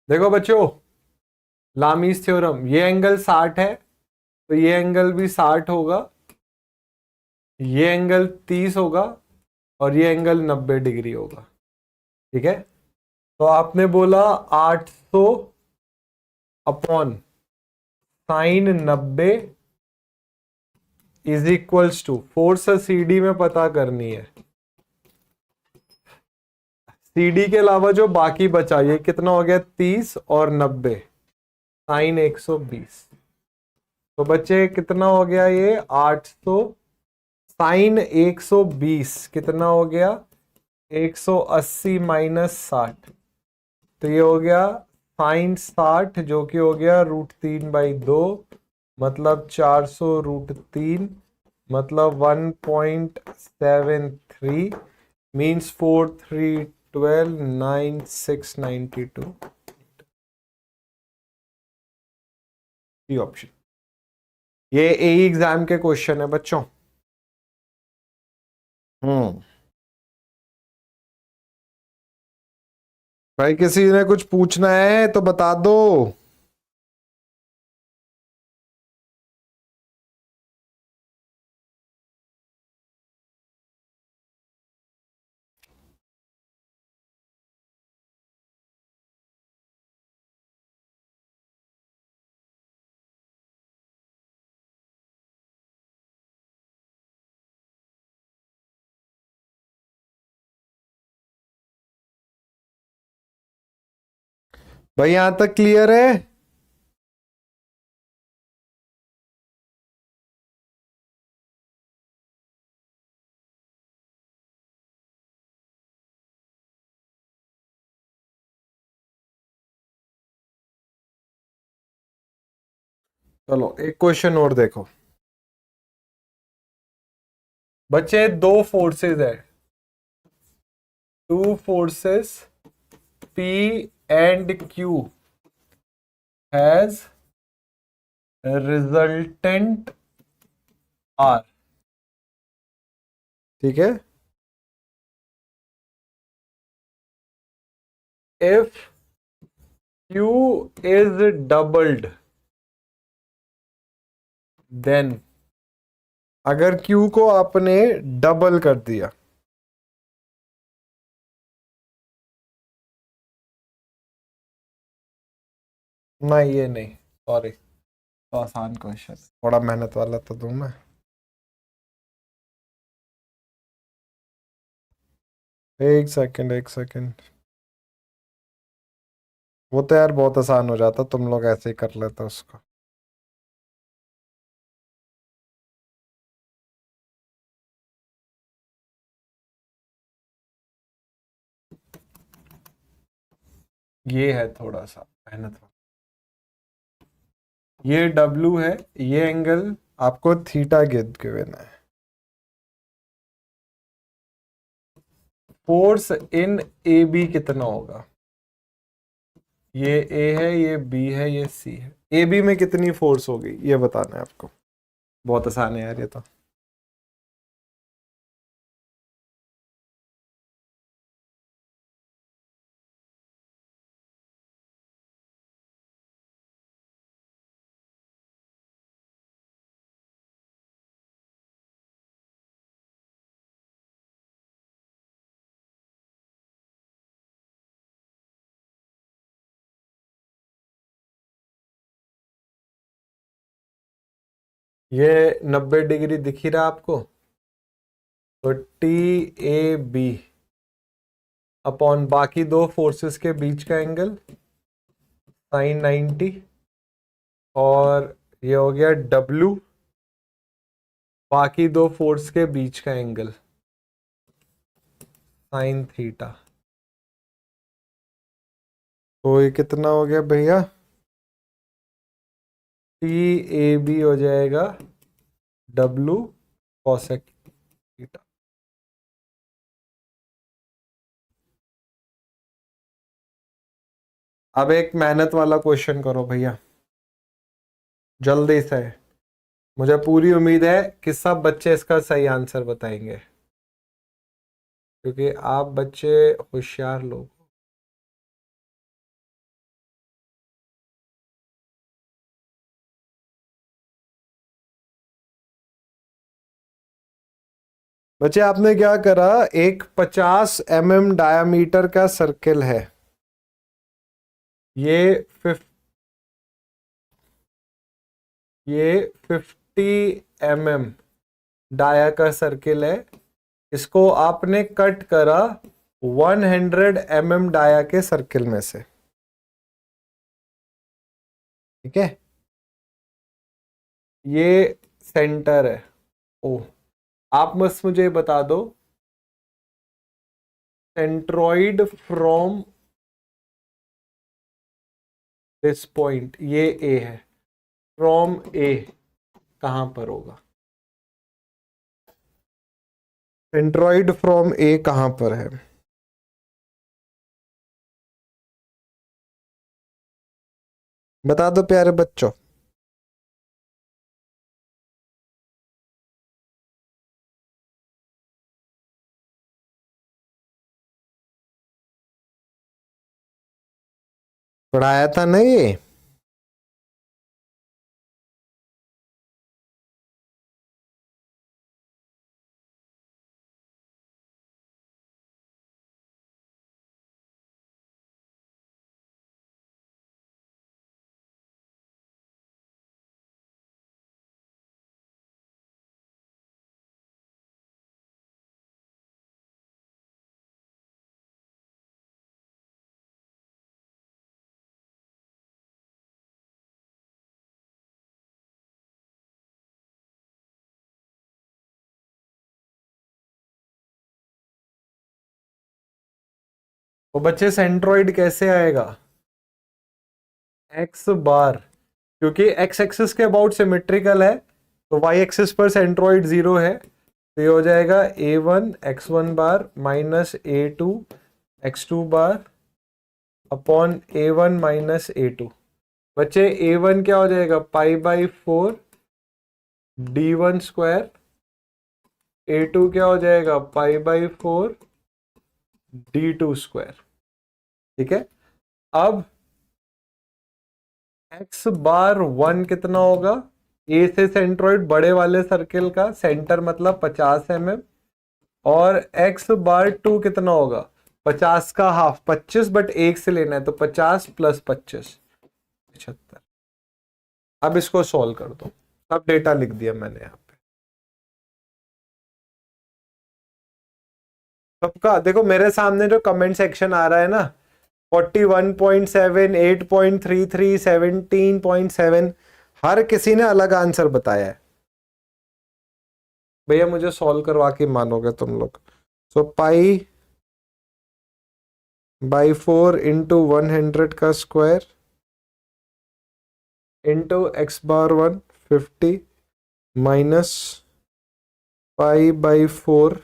देखो बच्चों, लामीज थ्योरम, ये एंगल 60 है तो ये एंगल भी 60 होगा, ये एंगल 30 होगा और ये एंगल 90 डिग्री होगा। ठीक है, तो आपने बोला 800 upon sine 90 is equals to, force CD में पता करनी है। CD के अलावा जो बाकी बचा, ये कितना हो गया 30 और 90, साइन 120। तो बच्चे कितना हो गया ये 800, साइन 120 कितना हो गया 180 माइनस 60, तो ये हो गया साइन 60 जो कि हो गया √3/2, मतलब 400√3, मतलब 1.73, मीन्स 4312 9692 ऑप्शन। ये AE एग्जाम के क्वेश्चन है बच्चों। भाई किसी ने कुछ पूछना है तो बता दो। भाई यहां तक क्लियर है? चलो एक क्वेश्चन और देखो बच्चे। दो फोर्सेस है, two forces P and Q has resultant R, ठीक है। If Q is doubled, then, अगर Q को आपने डबल कर दिया, नहीं ये नहीं, सॉरी, तो आसान क्वेश्चन, थोड़ा मेहनत वाला तो दूं मैं। एक सेकंड एक सेकंड, वो तो यार बहुत आसान हो जाता, तुम लोग ऐसे ही कर लेते उसको। ये है थोड़ा सा मेहनत वाला, ये W है, ये एंगल आपको थीटा गिवन है। फोर्स इन AB कितना होगा? ये A है, ये B है, ये C है। AB में कितनी फोर्स होगी ये बताना है आपको। बहुत आसान है यार ये तो। ये 90 डिग्री दिख ही रहा आपको, तो TAB अपॉन बाकी दो फोर्सेस के बीच का एंगल साइन 90, और ये हो गया W बाकी दो फोर्स के बीच का एंगल साइन थीटा। तो ये कितना हो गया भैया? TAB हो जाएगा W कॉसेक थीटा। अब एक मेहनत वाला क्वेश्चन करो भैया जल्दी से, मुझे पूरी उम्मीद है कि सब बच्चे इसका सही आंसर बताएंगे, क्योंकि आप बच्चे होशियार लोग। बच्चे आपने क्या करा, एक 50 mm डायामीटर का सर्किल है, ये ये 50 mm डाया का सर्किल है, इसको आपने कट करा 100 mm डाया के सर्किल में से, ठीक है। ये सेंटर है। ओ, आप बस मुझे बता दो, सेंट्रॉइड फ्रॉम दिस पॉइंट, ये ए है, फ्रॉम ए कहां पर होगा? सेंट्रॉइड फ्रॉम ए कहां पर है? बता दो प्यारे बच्चों। पढ़ाया था ना ये? वो बच्चे सेंट्रॉइड कैसे आएगा? एक्स बार, क्योंकि एक्स एक्सिस के अबाउट सिमेट्रिकल है, तो वाई एक्सिस पर सेंट्रॉइड 0 है, तो ये हो जाएगा a1 x1 bar minus a2 x2 bar upon a1 minus a2। बच्चे a1 क्या हो जाएगा? Pi by 4 d1 square, a2 क्या हो जाएगा? पाई बाई 4 d2 स्क्वायर, ठीक है। अब x बार 1 कितना होगा? ए से सेंट्रॉइड बड़े वाले सर्किल का सेंटर मतलब 50 mm, और x बार 2 कितना होगा? 50 का हाफ 25, बट एक से लेना है तो 50 प्लस 25 75। अब इसको सॉल्व कर दो, सब डेटा लिख दिया मैंने यहाँ पे। सबका देखो मेरे सामने जो कमेंट सेक्शन आ रहा है ना, 41.7, 8.33, 17.7, हर किसी ने अलग आंसर बताया है। भैया मुझे सॉल्व करवा के मानोगे तुम लोग। सो पाई बाई 4 इंटू 100 का square into x bar 1 50 minus pi by 4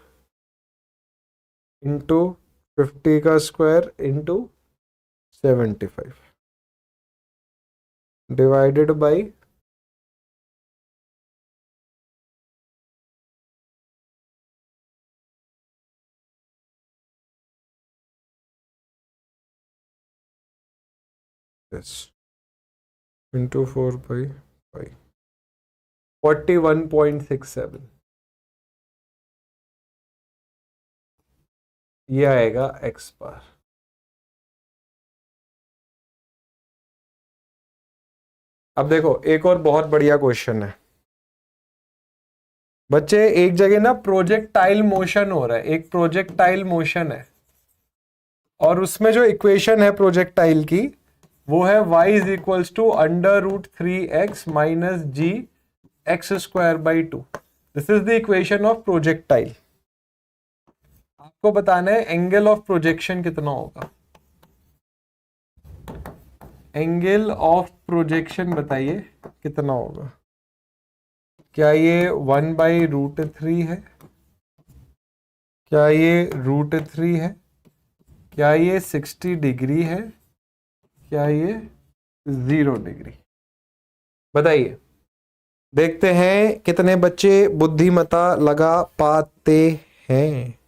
into 50 का square into 75 divided by this into 4 by 41.67, ये आएगा एक्स बार। अब देखो एक और बहुत बढ़िया क्वेश्चन है बच्चे। एक जगह ना प्रोजेक्टाइल मोशन हो रहा है, एक प्रोजेक्टाइल मोशन है, और उसमें जो इक्वेशन है प्रोजेक्टाइल की वो है y is equals to √3x minus g x square by 2। This is the equation of projectile. आपको बताना है एंगल ऑफ प्रोजेक्शन कितना होगा। एंगल ऑफ प्रोजेक्शन बताइए कितना होगा। क्या ये 1/√3 है? क्या ये √3 है? क्या ये 60 डिग्री है? क्या ये 0 डिग्री? बताइए। देखते हैं कितने बच्चे बुद्धिमता लगा पाते हैं।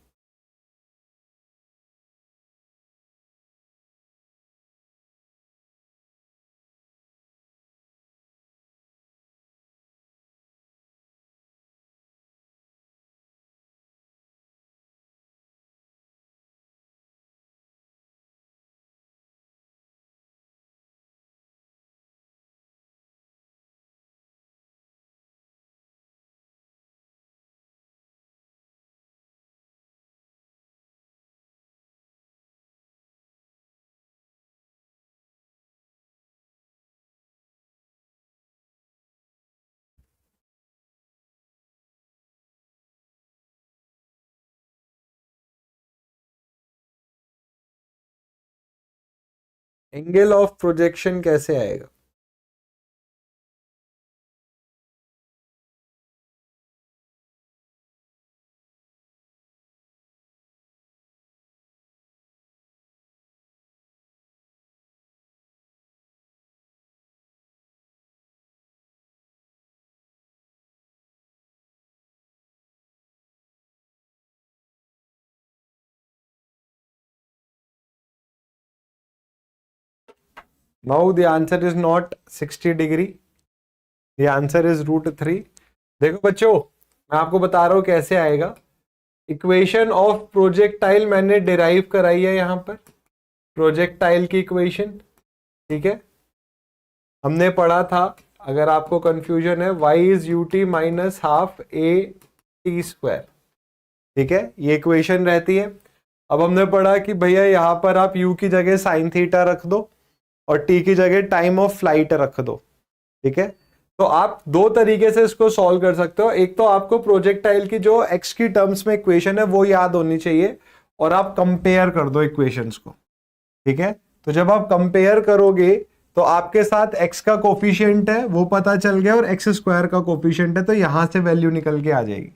एंगल ऑफ प्रोजेक्शन कैसे आएगा? Now the answer is not 60 degree, the answer is √3। देखो बच्चों, मैं आपको बता रहा हूं कैसे आएगा। इक्वेशन ऑफ प्रोजेक्टाइल मैंने डिराइव कराई है यहां पर, प्रोजेक्टाइल की इक्वेशन, ठीक है। हमने पढ़ा था, अगर आपको कंफ्यूजन है, y is U T minus half A T square, ठीक है, ये इक्वेशन रहती है। अब हमने पढ़ा कि भैया यहां पर आप u की जगह साइन थीटा रख दो और t की जगह टाइम ऑफ फ्लाइट रख दो, ठीक है। तो आप दो तरीके से इसको सॉल्व कर सकते हो। एक तो आपको प्रोजेक्टाइल की जो x की टर्म्स में इक्वेशन है वो याद होनी चाहिए और आप कंपेयर कर दो इक्वेशंस को, ठीक है। तो जब आप कंपेयर करोगे तो आपके साथ x का कोफिशिएंट है वो पता चल गया और x स्क्वायर का कोफिशिएंट है, तो यहां से वैल्यू निकल के आ जाएगी।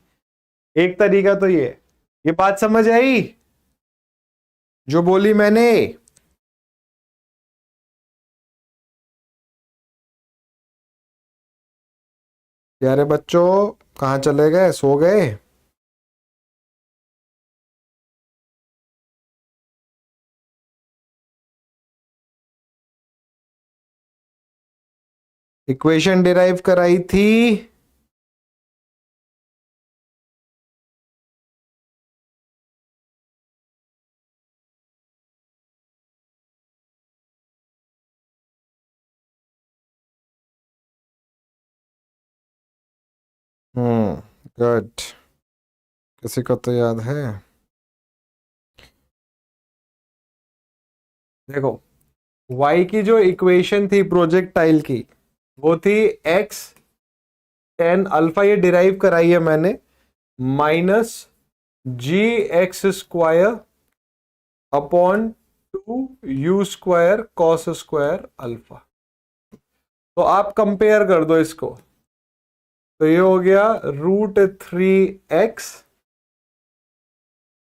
एक तरीका तो ये बात समझ आई जो बोली मैंने? प्यारे बच्चों, कहां चले गए, सो गए? इक्वेशन डिराइव कराई थी। गुड, किसी को तो याद है? देखो, y की जो इक्वेशन थी प्रोजेक्टाइल की वो थी x tan अल्फा, ये डिराइव कराई है मैंने, minus g x square upon 2u² cos square alpha. तो आप कंपेयर कर दो इसको, तो ये हो गया √3x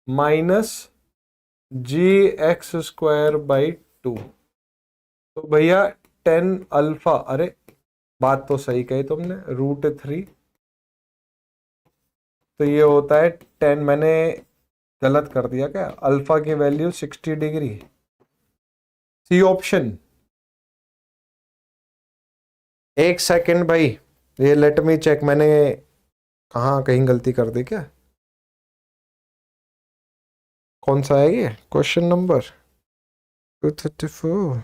माइनस gx² 2। तो भैया 10 अल्फा, अरे बात तो सही कही तुमने, √3, तो ये होता है 10, मैंने गलत कर दिया क्या? अल्फा की वैल्यू 60 डिग्री, सी ऑप्शन। एक सेकेंड भाई, ये लेट मी चेक, मैंने कहाँ कहीं गलती कर दी क्या? कौन सा है ये क्वेश्चन नंबर 234?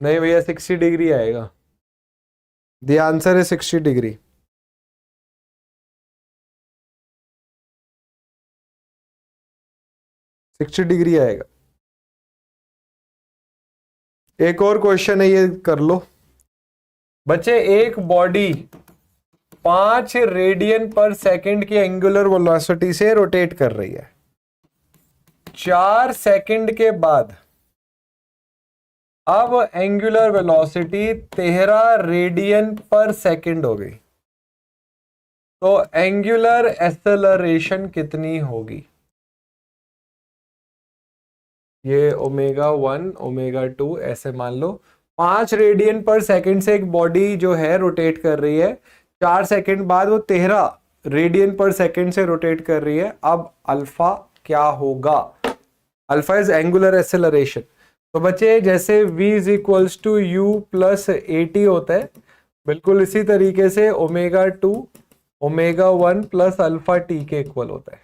नहीं भैया, 60 डिग्री आएगा, द आंसर है 60 डिग्री। 60 डिग्री आएगा। एक और क्वेश्चन है, ये कर लो बच्चे। एक बॉडी 5 रेडियन पर सेकंड की एंगुलर वेलोसिटी से रोटेट कर रही है। 4 सेकंड के बाद अब एंगुलर वेलोसिटी 13 रेडियन पर सेकंड हो गई, तो एंगुलर एक्सेलरेशन कितनी होगी? ये ω1 ω2 ऐसे मान लो, 5 रेडियन पर सेकंड से एक बॉडी जो है रोटेट कर रही है, 4 सेकंड बाद वो 13 रेडियन पर सेकंड से रोटेट कर रही है। अब अल्फा क्या होगा? Alpha is angular acceleration. तो बच्चे, जैसे v is equals to u plus a t होता है, बिल्कुल इसी तरीके से ω2 ω1 प्लस अल्फा टी के इक्वल होता है।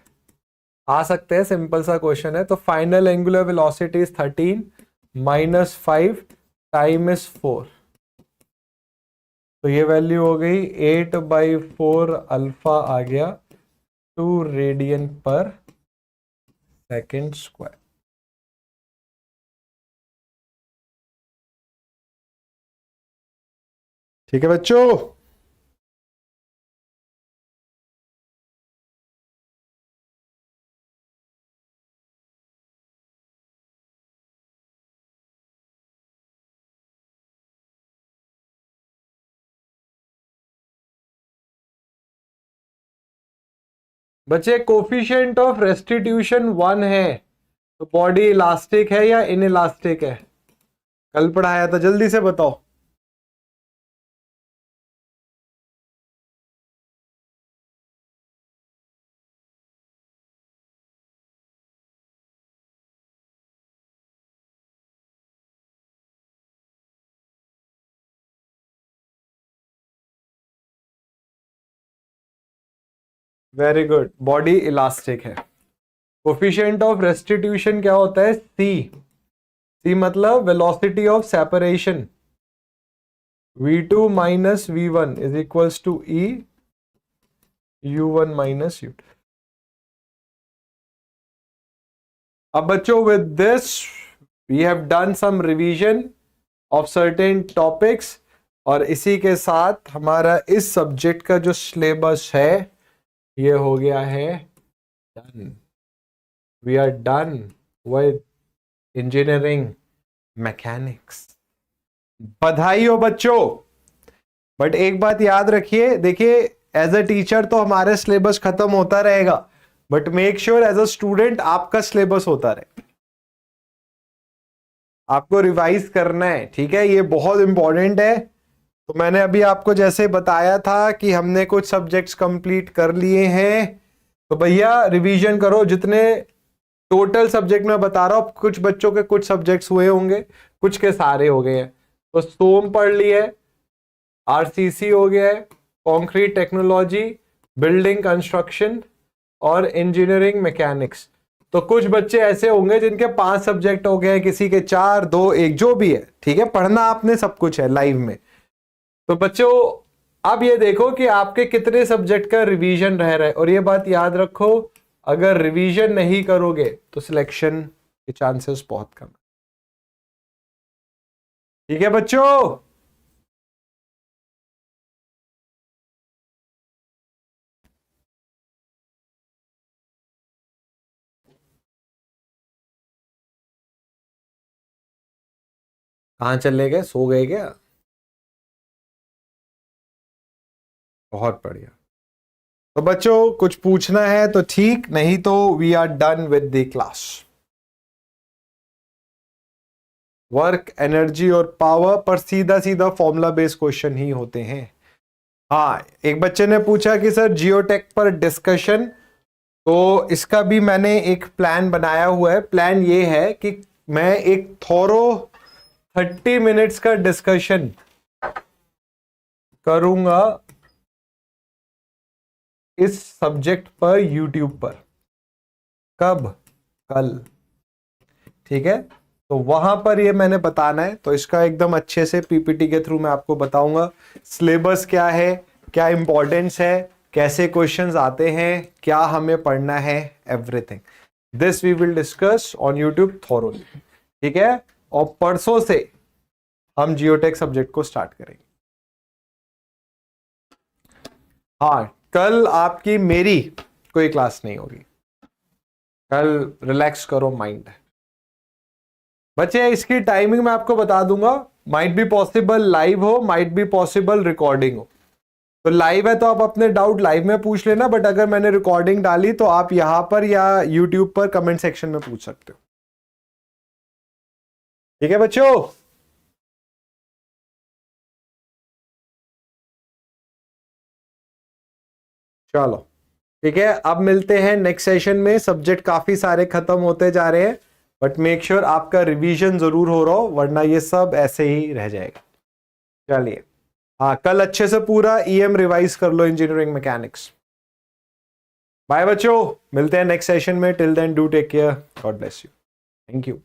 आ सकते हैं, सिंपल सा क्वेश्चन है। तो final angular velocity is 13 minus 5 time is 4, तो ये वैल्यू हो गई 8/4 अल्फा आ गया 2 रेडियन पर सेकेंड स्क्वायर। ठीक है बच्चों। बच्चे कोफिशिएंट ऑफ रेस्टिट्यूशन 1 है तो बॉडी इलास्टिक है या इनइलास्टिक है? कल पढ़ाया था, जल्दी से बताओ। वेरी गुड, बॉडी इलास्टिक है। कोफिशिएंट ऑफ रेस्टिट्यूशन क्या होता है? सी मतलब velocity of separation. v2 minus v1 is equals to e u1 minus u2। अब बच्चों with this we have done some revision of certain topics और इसी के साथ हमारा इस सब्जेक्ट का जो सिलेबस है ये हो गया है done. We are done with engineering mechanics. बधाई हो बच्चों। बट एक बात याद रखिए, देखिए एज अ टीचर तो हमारे सिलेबस खत्म होता रहेगा, but make sure as a student आपका सिलेबस होता रहे। आपको रिवाइज करना है, ठीक है, ये बहुत इंपॉर्टेंट है। तो मैंने अभी आपको जैसे बताया था कि हमने कुछ सब्जेक्ट्स कंप्लीट कर लिए हैं, तो भैया रिवीजन करो। जितने टोटल सब्जेक्ट मैं बता रहा हूं, कुछ बच्चों के कुछ सब्जेक्ट्स हुए होंगे, कुछ के सारे हो गए हैं। तो सोम पढ़ लिए, आरसीसी हो गया है, कॉन्क्रीट टेक्नोलॉजी, बिल्डिंग कंस्ट्रक्शन और इंजीनियरिंग मैकेनिक्स। तो कुछ बच्चे ऐसे होंगे जिनके 5 सब्जेक्ट हो गए, किसी के 4, 2, 1 जो भी है, ठीक है। पढ़ना आपने सब कुछ है लाइव में। तो बच्चों अब ये देखो कि आपके कितने सब्जेक्ट का रिवीजन रह रहा है, और ये बात याद रखो, अगर रिवीजन नहीं करोगे तो सिलेक्शन के चांसेस बहुत कम है। ठीक है बच्चों। कहां चले गए, सो गए क्या? बहुत बढ़िया। तो बच्चों कुछ पूछना है तो ठीक, नहीं तो we are done with the class. Work, energy और पावर पर सीधा सीधा फॉर्मूला बेस्ड क्वेश्चन ही होते हैं। हाँ, एक बच्चे ने पूछा कि सर जियोटेक पर डिस्कशन, तो इसका भी मैंने एक प्लान बनाया हुआ है। प्लान ये है कि मैं एक थोरो 30 मिनट्स का डिस्कशन करूंगा इस सब्जेक्ट पर यूट्यूब पर। कब? कल, ठीक है। तो वहां पर ये मैंने बताना है, तो इसका एकदम अच्छे से पीपीटी के थ्रू मैं आपको बताऊंगा सिलेबस क्या है, क्या इंपॉर्टेंस है, कैसे क्वेश्चंस आते हैं, क्या हमें पढ़ना है, everything this we will discuss on YouTube thoroughly, ठीक है। और परसों से हम जियोटेक सब्जेक्ट को स्टार्ट करेंगे। हाँ, कल आपकी मेरी कोई क्लास नहीं होगी, कल रिलैक्स करो माइंड। बच्चे इसकी टाइमिंग मैं आपको बता दूंगा, माइट बी पॉसिबल लाइव हो, माइट बी पॉसिबल रिकॉर्डिंग हो। तो लाइव है तो आप अपने डाउट लाइव में पूछ लेना, बट अगर मैंने रिकॉर्डिंग डाली तो आप यहां पर या यूट्यूब पर कमेंट सेक्शन में पूछ सकते हो। ठीक है बच्चों। चलो ठीक है, अब मिलते हैं नेक्स्ट सेशन में। सब्जेक्ट काफी सारे खत्म होते जा रहे हैं, बट मेक श्योर आपका रिवीजन जरूर हो रहा हो, वरना ये सब ऐसे ही रह जाएगा। चलिए, हाँ, कल अच्छे से पूरा ईएम रिवाइज कर लो, इंजीनियरिंग मैकेनिक्स। बाय बच्चों, मिलते हैं नेक्स्ट सेशन में। Till then do take care, God bless you, thank you.